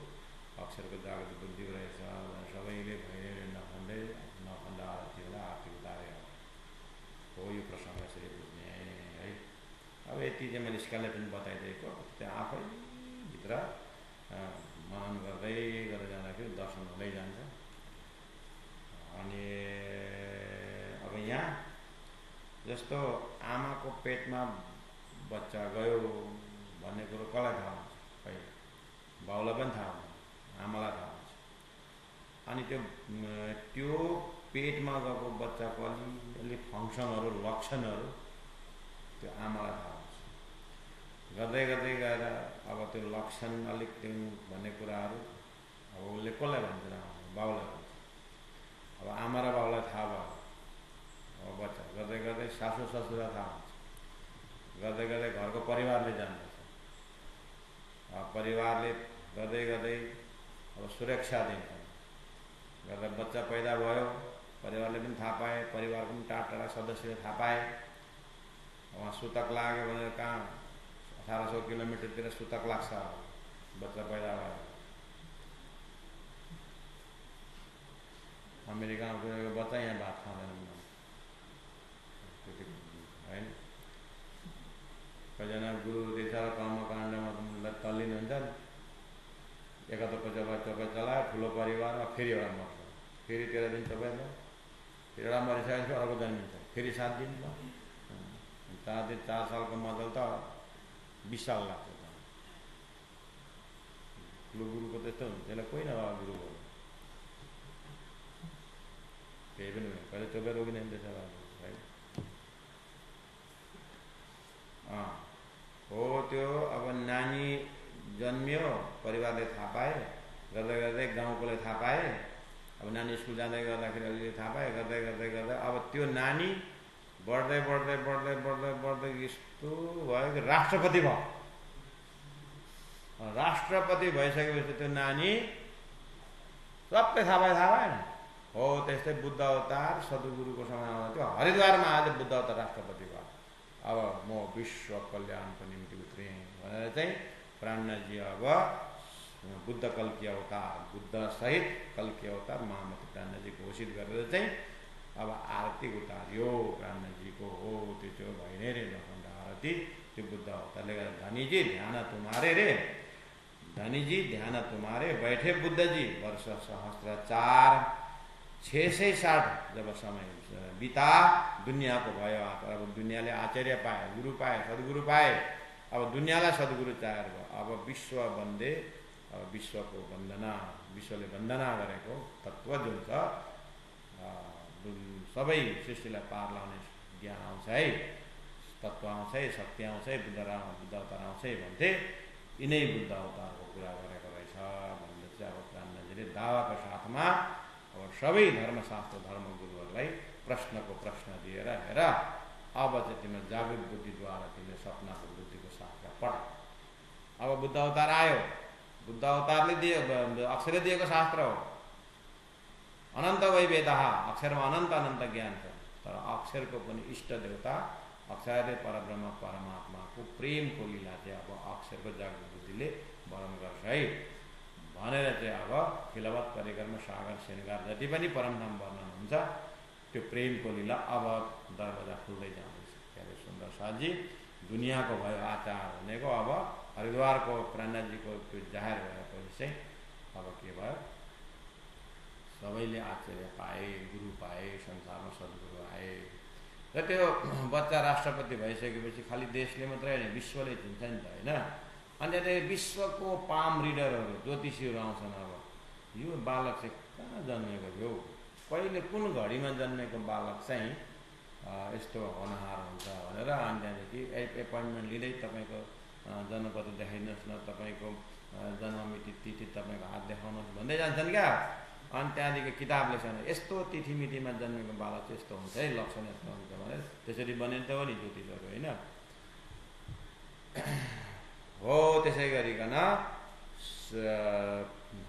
Speaker 1: अक्षरको जागृत बुद्धि रहेछ। सबैले भइरह्यो नखण्डै नखण्डा आरती होला, आरती उतारे हो यो प्रसङ्ग यसरी बुझ्ने है। अब यति चाहिँ मैले स्कालले पनि बताइदिएको। त्यहाँ आफै भित्र मनन गर्दै गर्दै जाँदाखेरि दर्शन हुँदै जान्छ। अनि अब यहाँ जस्तो आमाको पेटमा बच्चा गयो भन्ने कुरो कसलाई थाहा हुन्छ? पहिला बाउलाई पनि थाहा हुन्छ, आमालाई थाहा हुन्छ। अनि त्यो पेटमा गएको बच्चाको अलिअलि फङ्सनहरू, लक्षणहरू त्यो आमालाई थाहा हुन्छ। गर्दै गर्दै गएर अब त्यो लक्षण अलिक त्यो भन्ने कुराहरू अब उसले कसलाई भन्छ? बाउलाई भन्छ। अब आमा र बाउलाई थाहा भयो, अब बच्चा गर्दै गर्दै सासू ससुरा थाहा हुन्छ, गर्दै गर्दै घरको परिवारले जान्दछ। परिवारले गर्दै गर्दै अब सुरक्षा दिन्छ। गर्दा बच्चा पैदा भयो, परिवारले पनि थाहा पाए, परिवारको पनि टाढा सदस्यले थाहा पाए। वहाँ सुतक लाग्यो भनेर कहाँ 1800 किलोमिटरतिर सुतक लाग्छ बच्चा पैदा भयो। अमेरिकामा गएको बच्चा यहाँ भात खाँदैन होइन। कतिजना गुरु देशा र कर्मकाण्डमा तल्लीन हुन्छन्। एकातर्फ चपाइ चलायो ठुलो परिवारमा, फेरि एउटा मर्छ, फेरि 13 दिन चपाइ फेरि एउटा मरिसकेपछि अर्को जन्मिन्छ, फेरि 7 दिन भयो। 4 दिन 4 सालको मजल त 20 साल लाग्छ। गुरुको त्यस्तो हुन्छ, त्यसलाई कोही नभए गुरु भयो केही पनि हुँदैन, कहिले चोपे रोकिँदैन त्यसो है। हो त्यो अब नानी जन्मियो, परिवारले थाहा पाए, गर्दै गर्दै गाउँकोले थाहा पाए, अब नानी स्कुल जाँदै गर्दाखेरि अलिअलि थाहा पाए, गर्दै गर्दै गर्दै अब त्यो नानी बढ्दै बढ्दै बढ्दै बढ्दै बढ्दै यस्तो भयो कि राष्ट्रपति भयो। राष्ट्रपति भइसकेपछि त्यो नानी सबले थाहा भएन। हो त्यस्तै बुद्ध अवतार सद्गुरुको समयमा त्यो हरिद्वारमा आज बुद्ध अवतार राष्ट्रपति भयो। अब म विश्व कल्याणको निम्ति उत्रेँ भनेर चाहिँ प्राणनाथजी अब बुद्ध कल्की अवतार, बुद्ध सहित कल्की अवतार महामती प्राणनाथजी घोषित गरेर चाहिँ अब आरती उतार्यो प्राणनाथजीको। हो त्यो चाहिँ भइ नै रे नखण्ड आरती त्यो बुद्ध अवतारले गर्दा। धनीजी ध्यान तुम्हारे रे, धनीजी ध्यान तुम्हारे, बैठे बुद्ध जी वर्ष सहस्त्राचार। 660 जब समय बिता दुनियाँको भयो। अब दुनियाँले आचार्य पाए, गुरु पाए, सद्गुरु पाए। अब दुनियाँलाई सद्गुरु चाहेर भयो। अब विश्व बन्दे, अब विश्वको वन्दना, विश्वले वन्दना गरेको तत्त्व जुन छ, सबै सृष्टिलाई पार लाउने ज्ञान आउँछ है, तत्त्व आउँछ है, शक्ति आउँछ है, बुद्ध अवतार आउँछ है भन्थे। यिनै बुद्ध अवतारको कुरा गरेको रहेछ भन्दै चाहिँ अब प्राणनाथजीले दावाको साथमा अब सबै धर्मशास्त्र धर्मगुरुहरूलाई प्रश्नको प्रश्न दिएर हेर अब चाहिँ तिम्रो जागृत बुद्धिद्वारा तिमीले सपनाको बुद्धिको शास्त्र पढ। अब बुद्ध अवतार आयो, बुद्ध अवतारले दियो, अक्षरले दिएको शास्त्र हो। अनन्त वै वेदः, अक्षरमा अनन्त अनन्त ज्ञान छ। तर अक्षरको पनि इष्ट देवता अक्षरले परब्रह्म परमात्माको प्रेमको लीला चाहिँ अब अक्षरको जागृत बुद्धिले वर्णन गर्छ है भनेर चाहिँ अब खिलवत परिकर्म सागर श्रृङ्गार जति पनि परमधाम वर्णन हुन्छ त्यो प्रेमको लीला अब दरवाजा खुल्दै जाँदैछ। क्यारे सुन्दर साथजी, दुनियाँको भयो आचार भनेको अब हरिद्वारको प्राणनाथजीको त्यो जाहेर भएपछि चाहिँ अब के भयो, सबैले आचार्य पाए, गुरु पाए, संसारमा सद्गुरु आए। र त्यो बच्चा राष्ट्रपति भइसकेपछि खालि देशले मात्रै होइन विश्वले चिन्छ नि त होइन। अनि त्यहाँ विश्वको पाम रिडरहरू ज्योतिषीहरू आउँछन्। अब यो बालक चाहिँ कहाँ जन्मेको थियो, कहिले कुन घडीमा जन्मेको बालक चाहिँ यस्तो होनहार हुन्छ भनेर अनि त्यहाँदेखि एपोइन्टमेन्ट लिँदै तपाईँको जन्मपत्र देखाइदिनुहोस् न, तपाईँको जन्ममिति तिथि तपाईँको हात देखाउनुहोस् भन्दै जान्छन् क्या। अनि त्यहाँदेखि किताब लेख्छन् यस्तो तिथिमितिमा जन्मेको बालक चाहिँ यस्तो हुन्छ है, लक्षण यस्तो हुन्छ भनेर त्यसरी बनिन्छ हो नि ज्योतिषहरू होइन। हो त्यसै गरिकन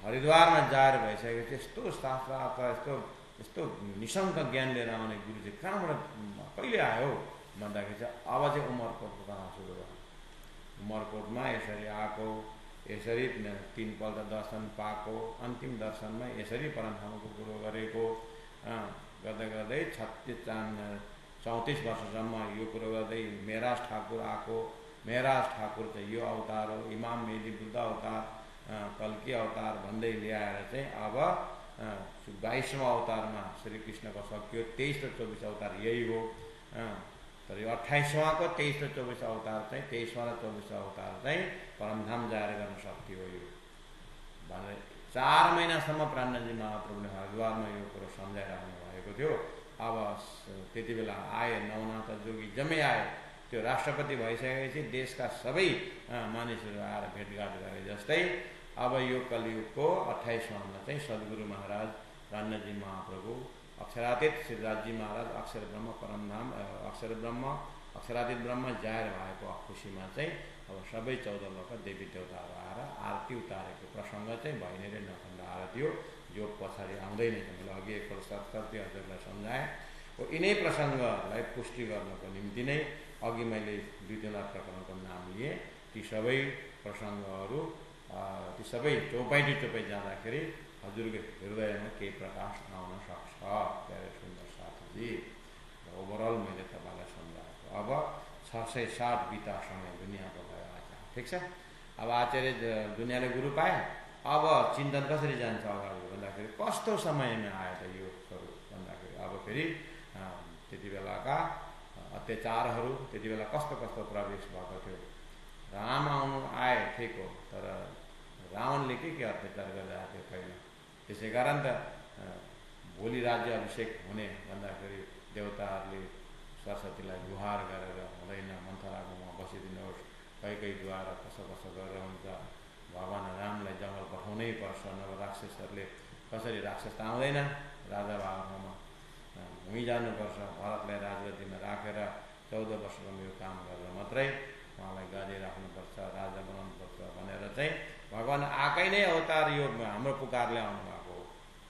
Speaker 1: हरिद्वारमा जाएर भइसकेपछि यस्तो शास्त्र यस्तो यस्तो निशङ्क ज्ञान लिएर आउने गुरु चाहिँ कहाँबाट कहिले आयो भन्दाखेरि चाहिँ अब चाहिँ उमरकोटको कथा सुरु भयो। उमरकोटमा यसरी आएको, यसरी 3 पल्ट दर्शन पाएको, अन्तिम दर्शनमा यसरी परमधामको कुरो गरेको, गर्दै गर्दै 34 वर्षसम्म यो कुरो गर्दै मेहराज ठाकुर आएको। मेहराज ठाकुर चाहिँ यो अवतार हो, इमाम मेहदी बुद्ध अवतार, कल्की अवतार भन्दै ल्याएर चाहिँ अब 22वां अवतारमा श्रीकृष्णको सकियो। 23 र 24 अवतार यही हो। तर यो 28वाँको 23 र 24 अवतार चाहिँ 23वां र 24वां अवतार चाहिँ परमधाम जाएर गर्न सक्यो यो भनेर 4 महिनासम्म प्राणनाथजी महाप्रभुले हरिद्वारमा यो कुरो सम्झाइराख्नु भएको थियो। अब त्यति बेला आए नवनाथ जोगी जम्मै आए। त्यो राष्ट्रपति भइसकेपछि देशका सबै मानिसहरू आएर भेटघाट गरे। जस्तै अब यो कलियुगको 28वाँमा चाहिँ सद्गुरु महाराज प्राणनाथजी महाप्रभु, अक्षरातीत श्रीराजजी महाराज, अक्षर ब्रह्म परमधाम, अक्षर ब्रह्म अक्षरातीत ब्रह्म जाहेर भएको खुसीमा चाहिँ अब सबै 14 लोक देवी देवताहरू आएर आरती उतारेको प्रसङ्ग चाहिँ भइ नै नखण्ड आरती हो, जो पछाडि आउँदैन। मैले अघि एकपल्ट सरस्वती हजुरलाई सम्झाएँ। हो यिनै प्रसङ्गलाई पुष्टि गर्नको निम्ति नै अघि मैले द्वितीयनाथ प्रकरणको नाम लिएँ। ती सबै प्रसङ्गहरू ती सबै चौपाइ जाँदाखेरि हजुरको हृदयमा केही प्रकाश आउन सक्छ। प्यारे सुन्दर साथीजी, ओभरअल मैले तपाईँलाई सम्झाएको। अब 660 बिता समय दुनियाँको भयो आचार्य, ठिक छ। अब आचार्य दुनियाँले गुरु पाए, अब चिन्तन कसरी जान्छ अगाडि भन्दाखेरि कस्तो समयमा आयो त यो स्वरूप भन्दाखेरि अब फेरि त्यति बेलाका अत्याचारहरू, त्यति बेला कस्तो कस्तो प्रवेश भएको थियो। राम आए ठिक हो, तर रावणले के अत्याचार गरिरहेको थियो छैन। त्यसै कारण त भोलि राज्य अभिषेक हुने भन्दाखेरि देवताहरूले सरस्वतीलाई गुहार गरेर हुँदैन, मन्थराकोमा बसिदिनुहोस्, कैकेयीद्वारा कसो कसो गरेर हुन्छ, भगवान् रामलाई जङ्गल पठाउनै पर्छ, नभए राक्षसहरूले कसरी, राक्षस त आउँदैन राजा बाबुमा, भुइँ जानुपर्छ, भरतलाई राजगद्दीमा राखेर 14 वर्षको यो काम गरेर मात्रै उहाँलाई गादी राख्नुपर्छ, राजा बनाउनुपर्छ भनेर चाहिँ भगवान् आएकै नै अवतार योगमा हाम्रो पुकारले आउनुभएको हो।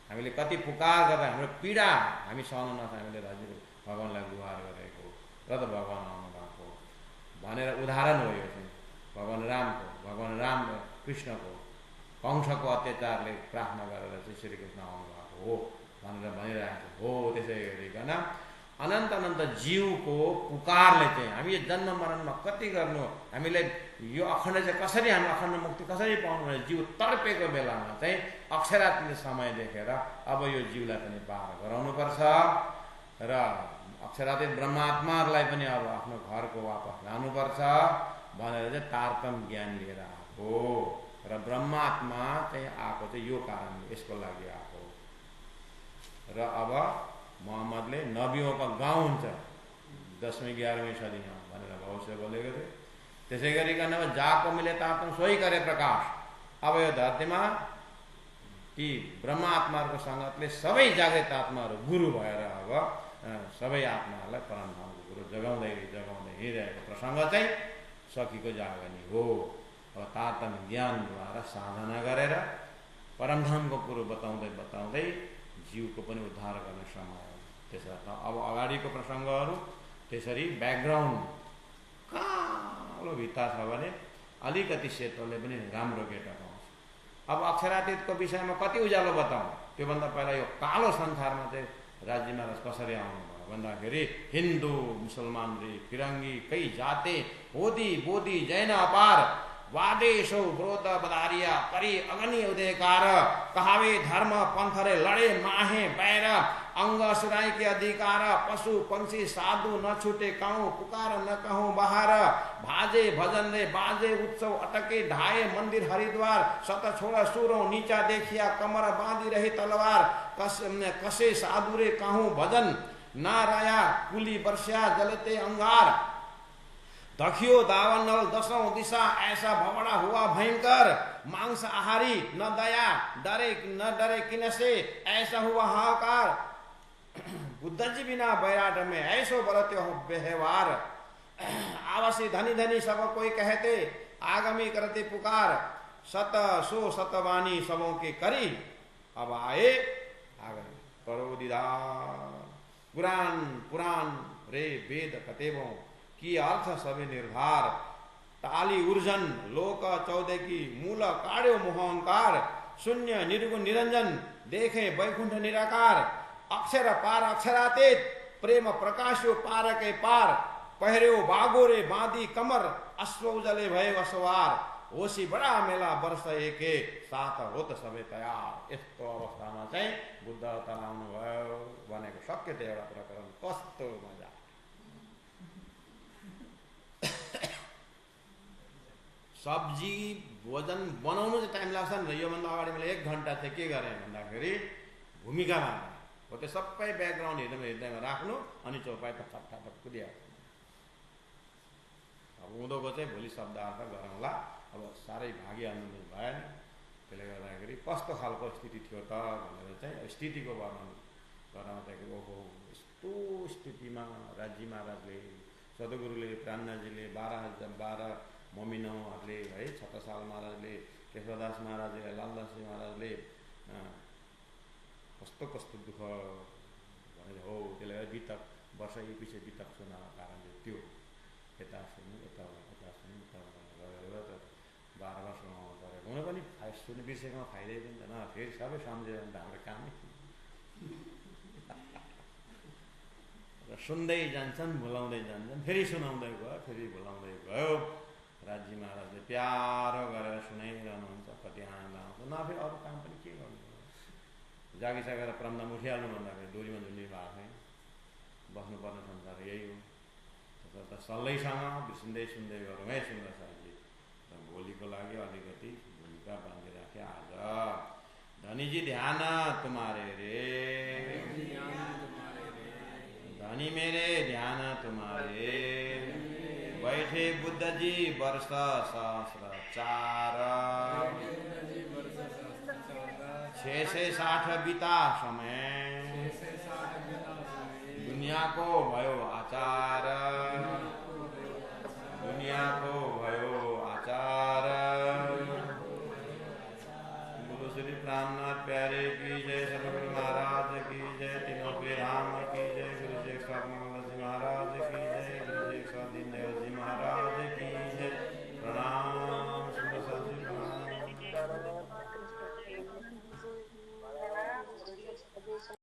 Speaker 1: हामीले कति पुकार गर्दा हाम्रो पीडा हामी सहन नसक्दा हामीले भगवान्लाई गुहार गरेको र त भगवान् आउनुभएको हो भनेर उदाहरण हो यो चाहिँ भगवान् रामको, भगवान् राम कृष्णको कंसको अत्याचारले प्रार्थना गरेर चाहिँ श्रीकृष्ण आउनुभएको हो भनेर भनिरहेको हो। त्यसै गरिकन अनन्त अनन्त जीवको पुकारले चाहिँ हामी यो जन्म मरणमा कति गर्नु, हामीले यो अखण्ड चाहिँ कसरी, हामी अखण्ड मुक्ति कसरी पाउनु भने जीव तडपेको बेलामा चाहिँ अक्षरातीत समय देखेर अब यो जीवलाई पनि पार गराउनुपर्छ र अक्षरातीत ब्रह्मात्माहरूलाई पनि अब आफ्नो घरको वापस लानुपर्छ भनेर चाहिँ तारतम्य ज्ञान लिएर आएको र ब्रह्मात्मा चाहिँ आएको चाहिँ यो कारणले, यसको लागि आएको र अब मोहम्मदले नबीओं का गाउँ हुन्छ 10वीं 11वीं सदीमा भनेर भविष्य बोलेको थियो। त्यसै गरिकन अब जाको मिले तातम सोही करे प्रकाश। अब यो धरतीमा ती ब्रह्मात्माहरूको सङ्गतले सबै जागृत आत्माहरू गुरु भएर अब सबै आत्माहरूलाई परमधामको गुरु जगाउँदै जगाउँदै हिँडिरहेको प्रसङ्ग चाहिँ सखीको जागनी हो। अब तारतम्य ज्ञानद्वारा साधना गरेर परमधामको कुरो बताउँदै बताउँदै जीवको पनि उद्धार गर्ने समय हो। त्यसर्थ अब अगाडिको प्रसङ्गहरू त्यसरी ब्याकग्राउन्ड कालो भित्ता छ भने अलिकति सेतोले पनि राम्रो गेटा पाउँछ। अब अक्षरातीतको विषयमा कति उज्यालो बताउँ, त्योभन्दा पहिला यो कालो संसारमा चाहिँ राज्य महाराज कसरी आउनुभयो भन्दाखेरि हिन्दू मुसलमान रे फिरङ्गी कई जाते होदी बोधी जैन अपार वादेशो ब्रोध बदारिया परि अगनी उदयकार कहावे धर्म पंथरे लड़े माहे बैर अंग सुराई के अधिकार पशु पंक्षी साधु न छूटे कहूँ पुकार न कहूँ बाहर भाजे भजन रे बाजे उत्सव अटके ढाए मंदिर हरिद्वार सत छोड़ा सूरों नीचा देखिया कमर बांधी रही तलवार कसे साधु रे कहूँ भजन ना राया कुली वर्षा जलते अंगार दखियो दावन नल दसों दिशा ऐसा भवड़ा हुआ भयंकर मांस आहारी न दया डरे न डरे किनसे ऐसा हुआ हाहाकार बुद्ध जी बिना बैराट में ऐसो बरत्यो हो व्यवहार आवसी धनी धनी सब कोई कहते आगमी करते पुकार सत सो सतवानी सबों के करी अब आए आगए करो दीदार पुराण पुराण रे वेद कतेबों की अर्थ सभी निर्धार ताली ऊर्जन लोक 14 की मूल काढ़ो मोहंकार शून्य निर्गुण निरंजन देखे वैकुंठ निराकार अक्षर पार अक्षरातीत प्रेम प्रकाशो पार के पार पहर्यो बागोरे बांधी कमर अश्व उजले भय सवार ओसी बड़ा मेला वर्ष एके साथ होत सबै तयार। यस्तो अवस्थामा चाहिँ बुद्ध अवतार आउनुभयो भनेको शक्य थियो एउटा प्रकरण। कस्तो मजा, सब्जी भोजन बनाउनु चाहिँ टाइम लाग्छ नि। योभन्दा अगाडि मैले 1 घन्टा चाहिँ के गरेँ भन्दाखेरि भूमिका बाँध्ने हो। त्यो सबै ब्याकग्राउन्ड हृदयमा राख्नु अनि चौपाई फटाफट कुदिया। अब उँधोको चाहिँ भोलि शब्द अर्थ गरौँला। अब साह्रै भागिहाल्नु भएन। त्यसले गर्दाखेरि कस्तो खालको स्थिति थियो त भनेर चाहिँ स्थितिको वर्णन गराउँदाखेरि ओहो यस्तो स्थितिमा राज्य महाराजले, सद्गुरुले, प्राणनाजीले, 12 मोमिनौहरूले है, छत्रसाल महाराजले, केशवदास महाराजले, लालदासजी महाराजले कस्तो कस्तो दुःख भनेर हो। त्यसले वितक वर्ष पछि वितक सुना कारणले त्यो यता सुन्नु यता सुन्नु गरेर त 12 वर्षमा आउनु परेको। हुन पनि सुन्नु बिर्सेकोमा फाइदै पनि छैन। फेरि सबै सम्झेर त हाम्रो कामै र सुन्दै जान्छन् भुलाउँदै जान्छन्, फेरि सुनाउँदै गयो, फेरि भुलाउँदै गयो। राज्य महाराजले प्यारो गरेर सुनाइरहनुहुन्छ, कति आनन्द आउँछ। नफे अरू काम पनि के गर्नु, जागिसकेर प्रमदाम उठिहाल्नु भन्दाखेरि डोरीमा झुन्डी भएको सल्लैसँग बिर्सिँदै सुन्दै गरौँ है सुन्दर साथी। र भोलिको लागि अलिकति भूमिका बाँधिराखेँ आज। धनी जी ध्यान तुम्हारे रे, धनी मेरे ध्यान तुम्हारे, बैठे बुद्ध जी वर्ष सहस्र 660 बीता समय, दुनिया को भयो आचार, दुनिया को भयो आचार। गुरु श्री प्राणनाथ प्यारे की जय, सतगुरु महाराज की जय, तीनों पे राम की जय, गुरु जी जी महाराज की जय, गुरु जी दीनदयाल जी महाराज की जय। प्रणाम सुंदर साथी, प्रणाम।